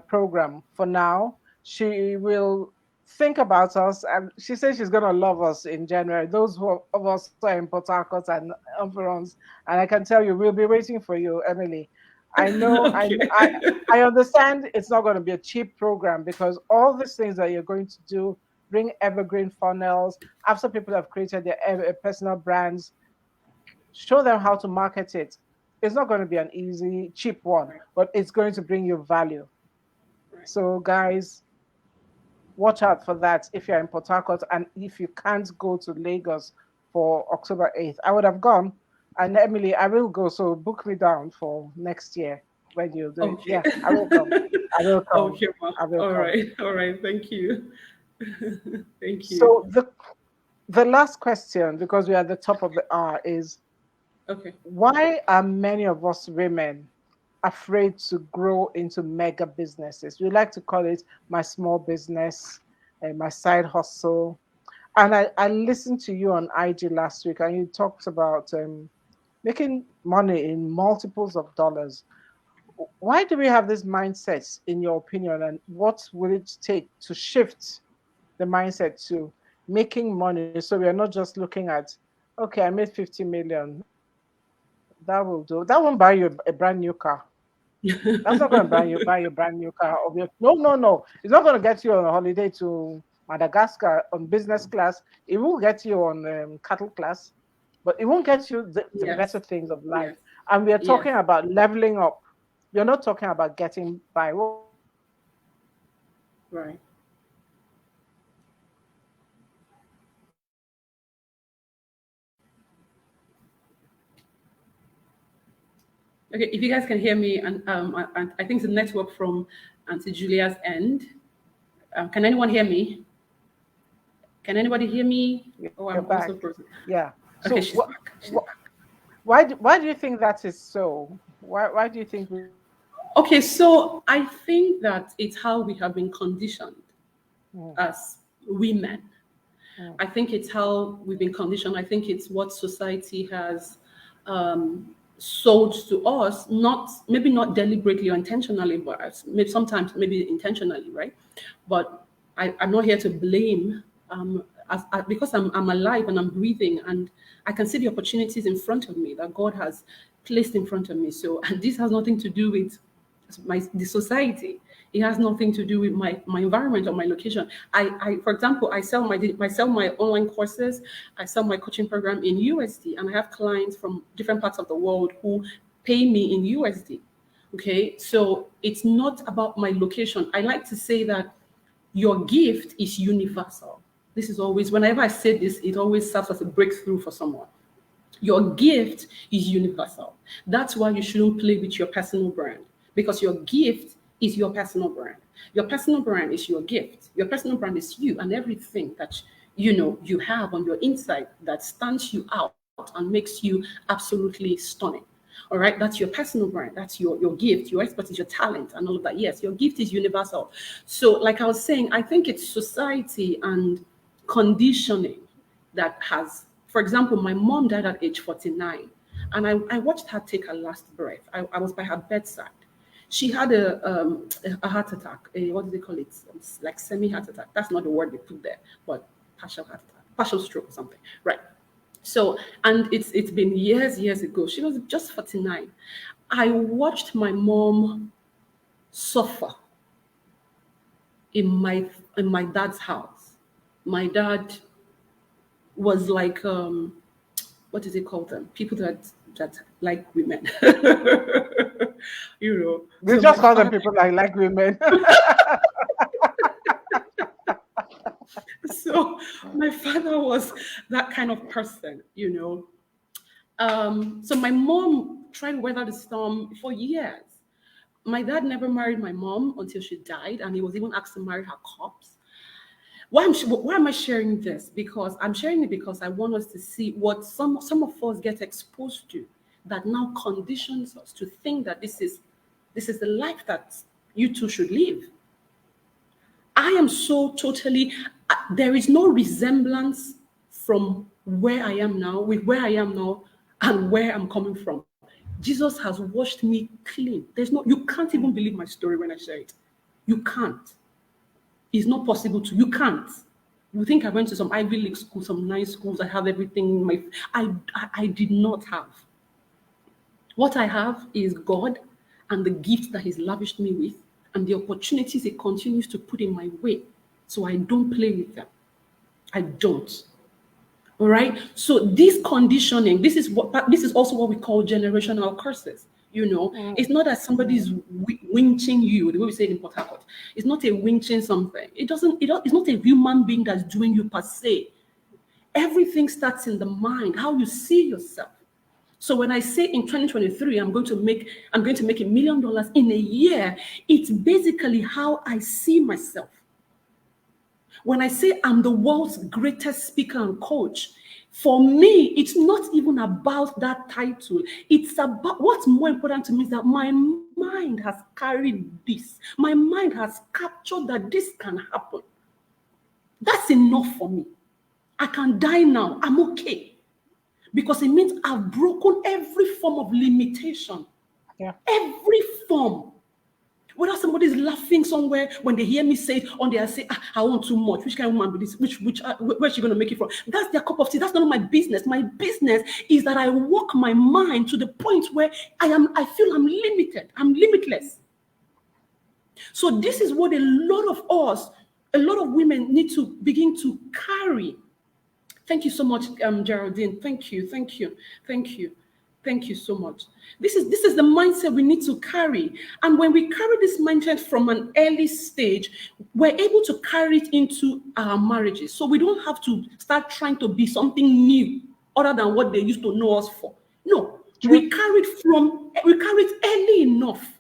program for now. She will think about us, and she says she's going to love us in January. Those of us who are in Port Harcourt and Environs, and I can tell you, we'll be waiting for you, Emily. I know, I, Okay. I, I understand it's not going to be a cheap program because all these things that you're going to do, bring evergreen funnels after people have created their personal brands, show them how to market it. It's not going to be an easy, cheap one, Right. but it's going to bring you value. Right. So, guys, watch out for that if you're in Port Harcourt and if you can't go to Lagos for October 8th. I would have gone. And Emily, I will go. So book me down for next year when you do it. Okay. Yeah, I will come. I will come. Okay, ma. I will All come. right. All right. Thank you. Thank you. So the last question, because we're at the top of the hour, is Okay. why are many of us women afraid to grow into mega businesses? We like to call it my small business, my side hustle. And I listened to you on IG last week, and you talked about making money in multiples of dollars. Why do we have this mindset, in your opinion, and what will it take to shift the mindset to making money so we are not just looking at, okay, I made 50 million, that will do. That won't buy you a brand new car. That's not going to buy you a brand new car. No, no, no. It's not going to get you on a holiday to Madagascar on business class. It will get you on cattle class, but it won't get you the better Yes. things of life. Yes. And we are Yes. talking about leveling up. We're not talking about getting by. What will it take to shift the mindset Right. to make money in multiples of dollars? Okay. If you guys can hear me, and I think the network from Auntie Julia's end. Can anyone hear me? Can anybody hear me? You're Oh, I'm back. also frozen. Yeah. So Okay, she's back. She's back. why do you think that is so? Why do you think we are afraid? Okay, so I think that it's how we have been conditioned Mm, as women. mm, I think it's how we've been conditioned. I think it's what society has sold to us, not maybe not deliberately or intentionally, but maybe sometimes maybe intentionally, right? But I'm not here to blame. Because I'm alive and I'm breathing and I can see the opportunities in front of me that God has placed in front of me. So, and this has nothing to do with the society. It has nothing to do with my environment or my location. I for example, I sell my online courses. I sell my coaching program in USD, and I have clients from different parts of the world who pay me in USD. Okay, so it's not about my location. I like to say that your gift is universal. This is always, whenever I say this, it always serves as a breakthrough for someone. Your gift is universal. That's why you shouldn't play with your personal brand because your gift is your personal brand. Your personal brand is your gift. Your personal brand is you and everything that you have on your inside that stands you out and makes you absolutely stunning. All right, that's your personal brand. That's your gift, your expertise, your talent, and all of that. Yes, your gift is universal. So, like I was saying, I think it's society and conditioning that has, for example, my mom died at age 49, and I watched her take her last breath. I was by her bedside. She had a heart attack. What do they call it? Like semi heart attack. That's not the word they put there, but partial heart attack, partial stroke or something. Right. So, and it's been years ago. She was just 49. I watched my mom suffer in my dad's house. My dad was like what is it called them? People that like women. We So just my call them father, people like women. so my father was that kind of person. So my mom tried to weather the storm for years. My dad never married my mom until she died, and he was even asked to marry her corpse. Why am I sharing this? Because I'm sharing it because I want us to see what some of us get exposed to that now conditions us to think that this is the life that you two should live. I am so totally there is no resemblance from where I am now with where I am now and where I'm coming from. Jesus has washed me clean. You can't even believe my story when I share it. You can't. It's not possible to. You can't. You think I went to some Ivy League school, some nice schools. I have everything. I did not have. What I have is God and the gifts that He's lavished me with, and the opportunities He continues to put in my way. So I don't play with them. I don't. All right. So this conditioning, this is also what we call generational curses. It's not that somebody's winching you, the way we say it in Port Harcourt. It's not a winching something. It's not a human being that's doing you per se. Everything starts in the mind, how you see yourself. So when I say in 2023, I'm going to make $1 million in a year, it's basically how I see myself. When I say I'm the world's greatest speaker and coach, for me, it's not even about that title. It's about what's more important to me is that my mind has carried this. My mind has captured that this can happen. That's enough for me. I can die now. I'm okay. Because it means I've broken every form of limitation. Yeah. Every form. Whether somebody's laughing somewhere, when they hear me say it, on there, I say, I want too much. Which kind of woman is this? Where's she going to make it from? That's their cup of tea. That's not my business. My business is that I walk my mind to the point where I feel I'm limited. I'm limitless. So this is what a lot of women need to begin to carry. Thank you so much, Geraldine. Thank you so much. This is the mindset we need to carry. And when we carry this mindset from an early stage, we're able to carry it into our marriages. So we don't have to start trying to be something new other than what they used to know us for. No, we carry it early enough.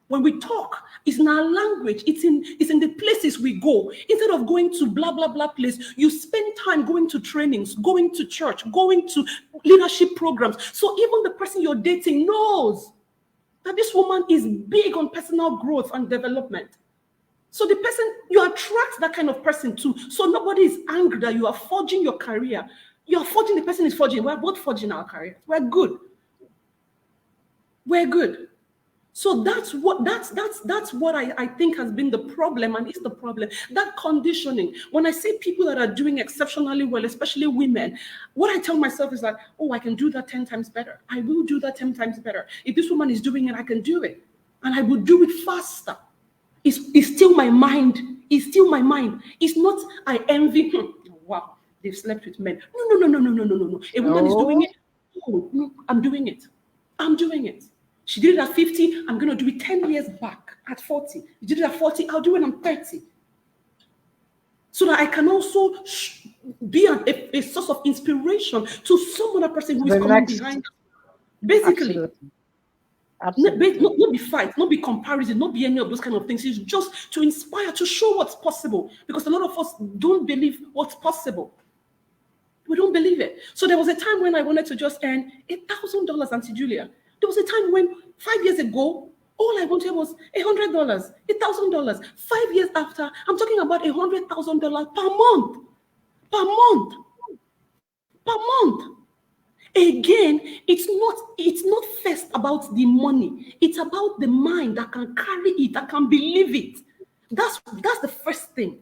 When we talk, it's in our language, it's in the places we go. Instead of going to blah, blah, blah place, you spend time going to trainings, going to church, going to leadership programs. So even the person you're dating knows that this woman is big on personal growth and development. So the person, you attract that kind of person too. So nobody is angry that you are forging your career. You are forging, the person is forging. We're both forging our career. We're good. So that's what I think has been the problem, and is the problem. That conditioning. When I see people that are doing exceptionally well, especially women, what I tell myself is that, I can do that 10 times better. I will do that 10 times better. If this woman is doing it, I can do it. And I will do it faster. It's still my mind. It's still my mind. It's not I envy. Wow, they've slept with men. No. A woman is doing it. Oh, no, I'm doing it. She did it at 50. I'm going to do it 10 years back at 40. You did it at 40. I'll do it when I'm 30. So that I can also be a source of inspiration to some other person who is coming behind. Basically. Absolutely. Not be fight, not be comparison, not be any of those kind of things. It's just to inspire, to show what's possible. Because a lot of us don't believe what's possible. We don't believe it. So there was a time when I wanted to just earn $1,000, Auntie Julia. There was a time when 5 years ago, all I wanted was $100, $1,000. 5 years after, I'm talking about $100,000 per month. Again, it's not first about the money. It's about the mind that can carry it, that can believe it. That's the first thing.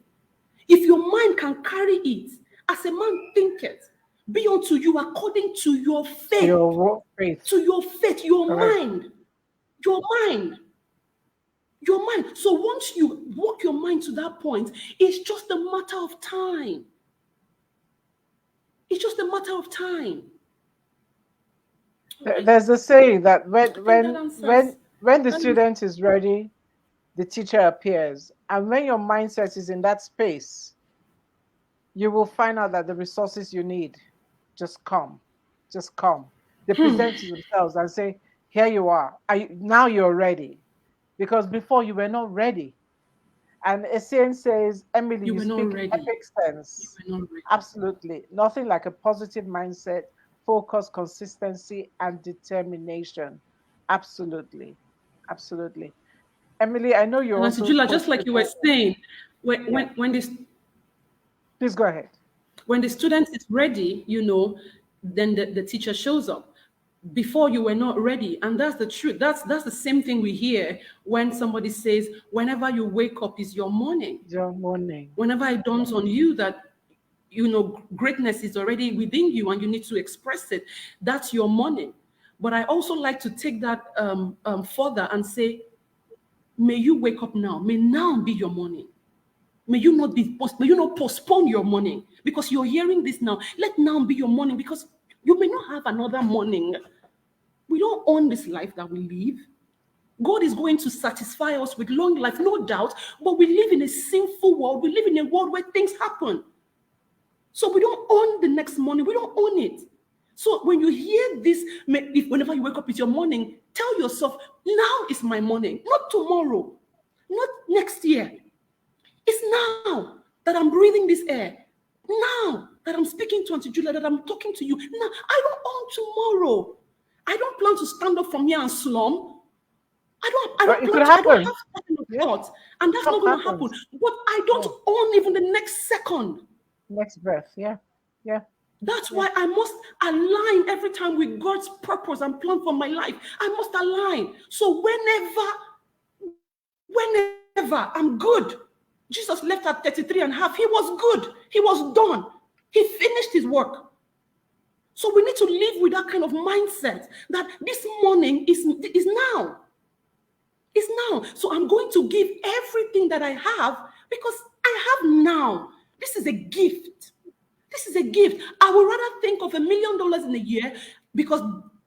If your mind can carry it, as a man thinketh, be unto you according to your faith. Your faith. To your faith, your mind. So once you walk your mind to that point, it's just a matter of time. There's a saying that when the student is ready, the teacher appears. And when your mindset is in that space, you will find out that the resources you need just come. They present themselves and say, here you are. Now you're ready. Because before you were not ready. And Essien says, Emily, you speak epic sense. Absolutely. Nothing like a positive mindset, focus, consistency, and determination. Absolutely. Emily, I know you're also... Julia, just like you were saying, when this... Please go ahead. When the student is ready, then the teacher shows up. before you were not ready. And that's the truth. That's the same thing we hear when somebody says, whenever you wake up is your morning. Your morning. Whenever it dawns on you that greatness is already within you and you need to express it, that's your morning. But I also like to take that further and say, may you wake up now. May now be your morning. May you not postpone your morning because you're hearing this now. Let now be your morning because you may not have another morning. We don't own this life that we live. God is going to satisfy us with long life, no doubt, but we live in a sinful world. We live in a world where things happen. So we don't own the next morning. We don't own it. So when you hear this, whenever you wake up, it's your morning, tell yourself, now is my morning, not tomorrow, not next year. It's now that I'm breathing this air. Now that I'm speaking to Auntie Julia, that I'm talking to you. Now, I don't own tomorrow. I don't plan to stand up from here and slum. I don't It plan could to, I don't happen. have that kind of Yeah. thought. And that's not going to happen. But I don't own even the next second. Next breath. Yeah. Yeah. That's why I must align every time with God's purpose and plan for my life. I must align. So whenever I'm good. Jesus left at 33 and a half. He was good. He was done. He finished his work. So we need to live with that kind of mindset that this morning is now. It's now. So I'm going to give everything that I have because I have now. This is a gift. This is a gift. I would rather think of $1 million in a year because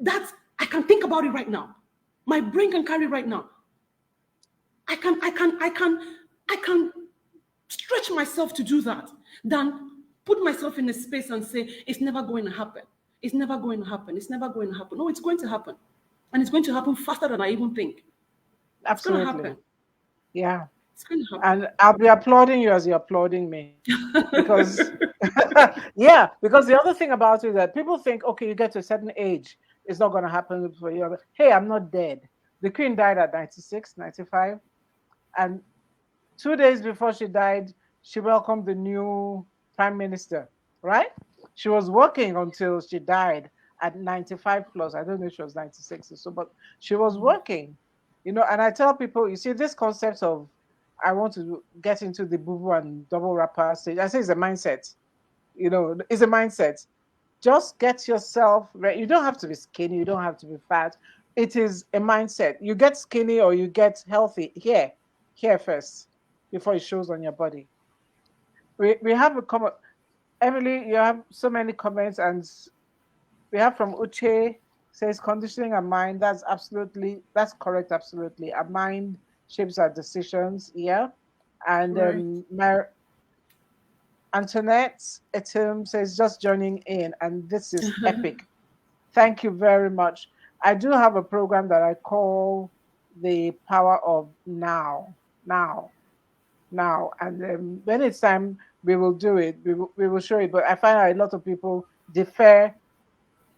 I can think about it right now. My brain can carry it right now. I can stretch myself to do that than put myself in a space and say, it's never going to happen. It's never going to happen. It's never going to happen. No, it's going to happen. And it's going to happen faster than I even think. Absolutely. It's going to happen. Yeah. It's going to happen. And I'll be applauding you as you're applauding me. Because, yeah, because the other thing about it is that people think, okay, you get to a certain age, it's not going to happen for you. Hey, I'm not dead. The Queen died at 96, 95. And 2 days before she died, she welcomed the new prime minister, right? She was working until she died at 95 plus. I don't know if she was 96 or so, but she was working, and I tell people, you see, this concept of I want to get into the boo and double rapper stage, I say it's a mindset, it's a mindset. Just get yourself ready. You don't have to be skinny, you don't have to be fat. It is a mindset. You get skinny or you get healthy here first before it shows on your body. We have a comment. Emily, you have so many comments, and we have from Uche, says conditioning our mind. That's correct. Absolutely. Our mind shapes our decisions. Yeah. And Right. Antoinette Etim says just joining in, and this is epic. Thank you very much. I do have a program that I call the power of now. Now, and when it's time, we will do it. We will show it. But I find out a lot of people defer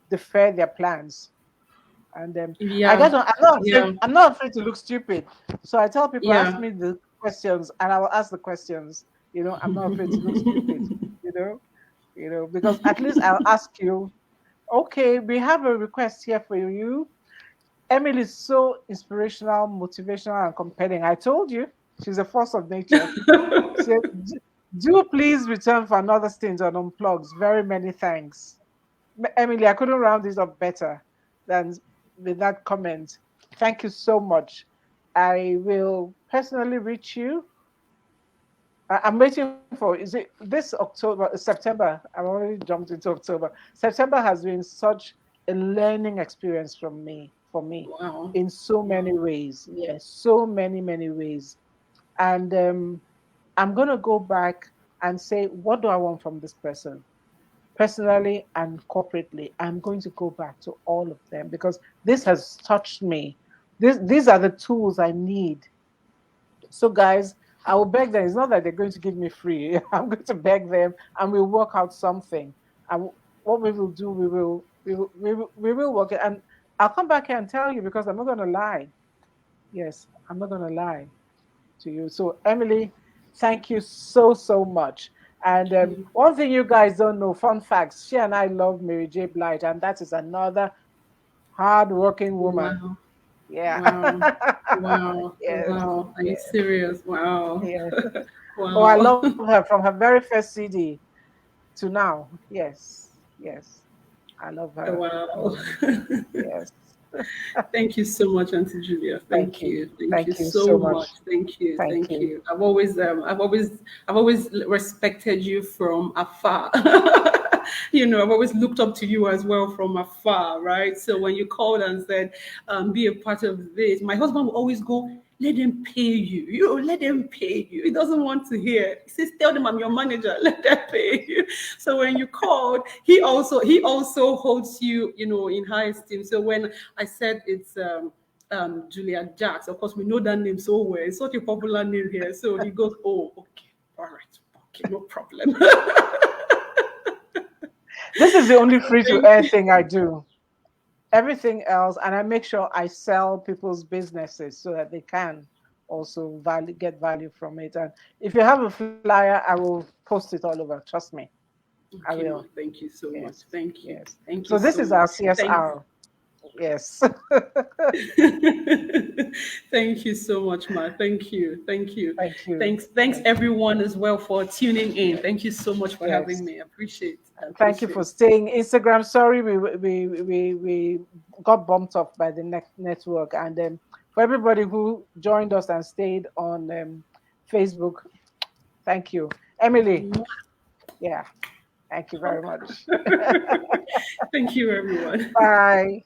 their plans, and I Yeah. guess I'm not afraid. Yeah. I'm not afraid to look stupid. So I tell people, ask Yeah. me the questions, and I will ask the questions. I'm not afraid to look stupid. Because at least I'll ask you. Okay, we have a request here for you. Emily is so inspirational, motivational, and compelling. I told you, she's a force of nature. She said, do please return for another stint on Unplugs. Very many thanks. Emily, I couldn't round this up better than with that comment. Thank you so much. I will personally reach you. I'm waiting for, is it this October, September? I've already jumped into October. September has been such a learning experience for me Wow. in so many ways. Yes, so many, many ways. And I'm going to go back and say, what do I want from this person? Personally and corporately, I'm going to go back to all of them because this has touched me. These are the tools I need. So, guys, I will beg them. It's not that they're going to give me free. I'm going to beg them, and we'll work out something. And what we will do, we will work it. And I'll come back here and tell you because I'm not going to lie. Yes, I'm not going to lie to you. So, Emily, thank you so much. And one thing you guys don't know, fun facts, she and I love Mary J. Blige, and that is another hard-working woman. Wow. Yeah. Wow. Wow. Yes. Wow. Are you Yes. serious? Wow. Yes. Oh, I Wow. love her from her very first CD to now. Yes. Yes. I love her. Wow. Mm, yes. Thank you so much, Auntie Julia. Thank Thank you. you. Thank you Thank you so so much. much. Thank you. Thank Thank you. you. I've always respected you from afar. I've always looked up to you as well from afar, right? So when you called and said, be a part of this, my husband will always go, let them pay you. Let them pay you. He doesn't want to hear. He says, tell them I'm your manager. Let them pay you. So when you called, he also holds you, in high esteem. So when I said it's Julia Jacks, of course we know that name so well. It's such a popular name here. So he goes, oh, okay, all right, okay, no problem. This is the only free to Thank air you. thing I do. Everything else, and I make sure I sell people's businesses so that they can also get value from it. And if you have a flyer, I will post it all over. Trust me, I Okay, will. ma, thank you so much. Yes, Thank you. yes. Thank So you this so is our much. Thank CSR. Yes. Thank you so much, Ma. Thank you. Thank you. Thank you. Thanks Thank you. everyone as well for tuning in. Yes. Thank you so much for having Yes. me. I appreciate. I Thank you for appreciate. staying. Instagram, sorry, we got bumped off by the network, and for everybody who joined us and stayed on Facebook, thank you, Emily. Yeah, thank you very much. Thank you, everyone. Bye.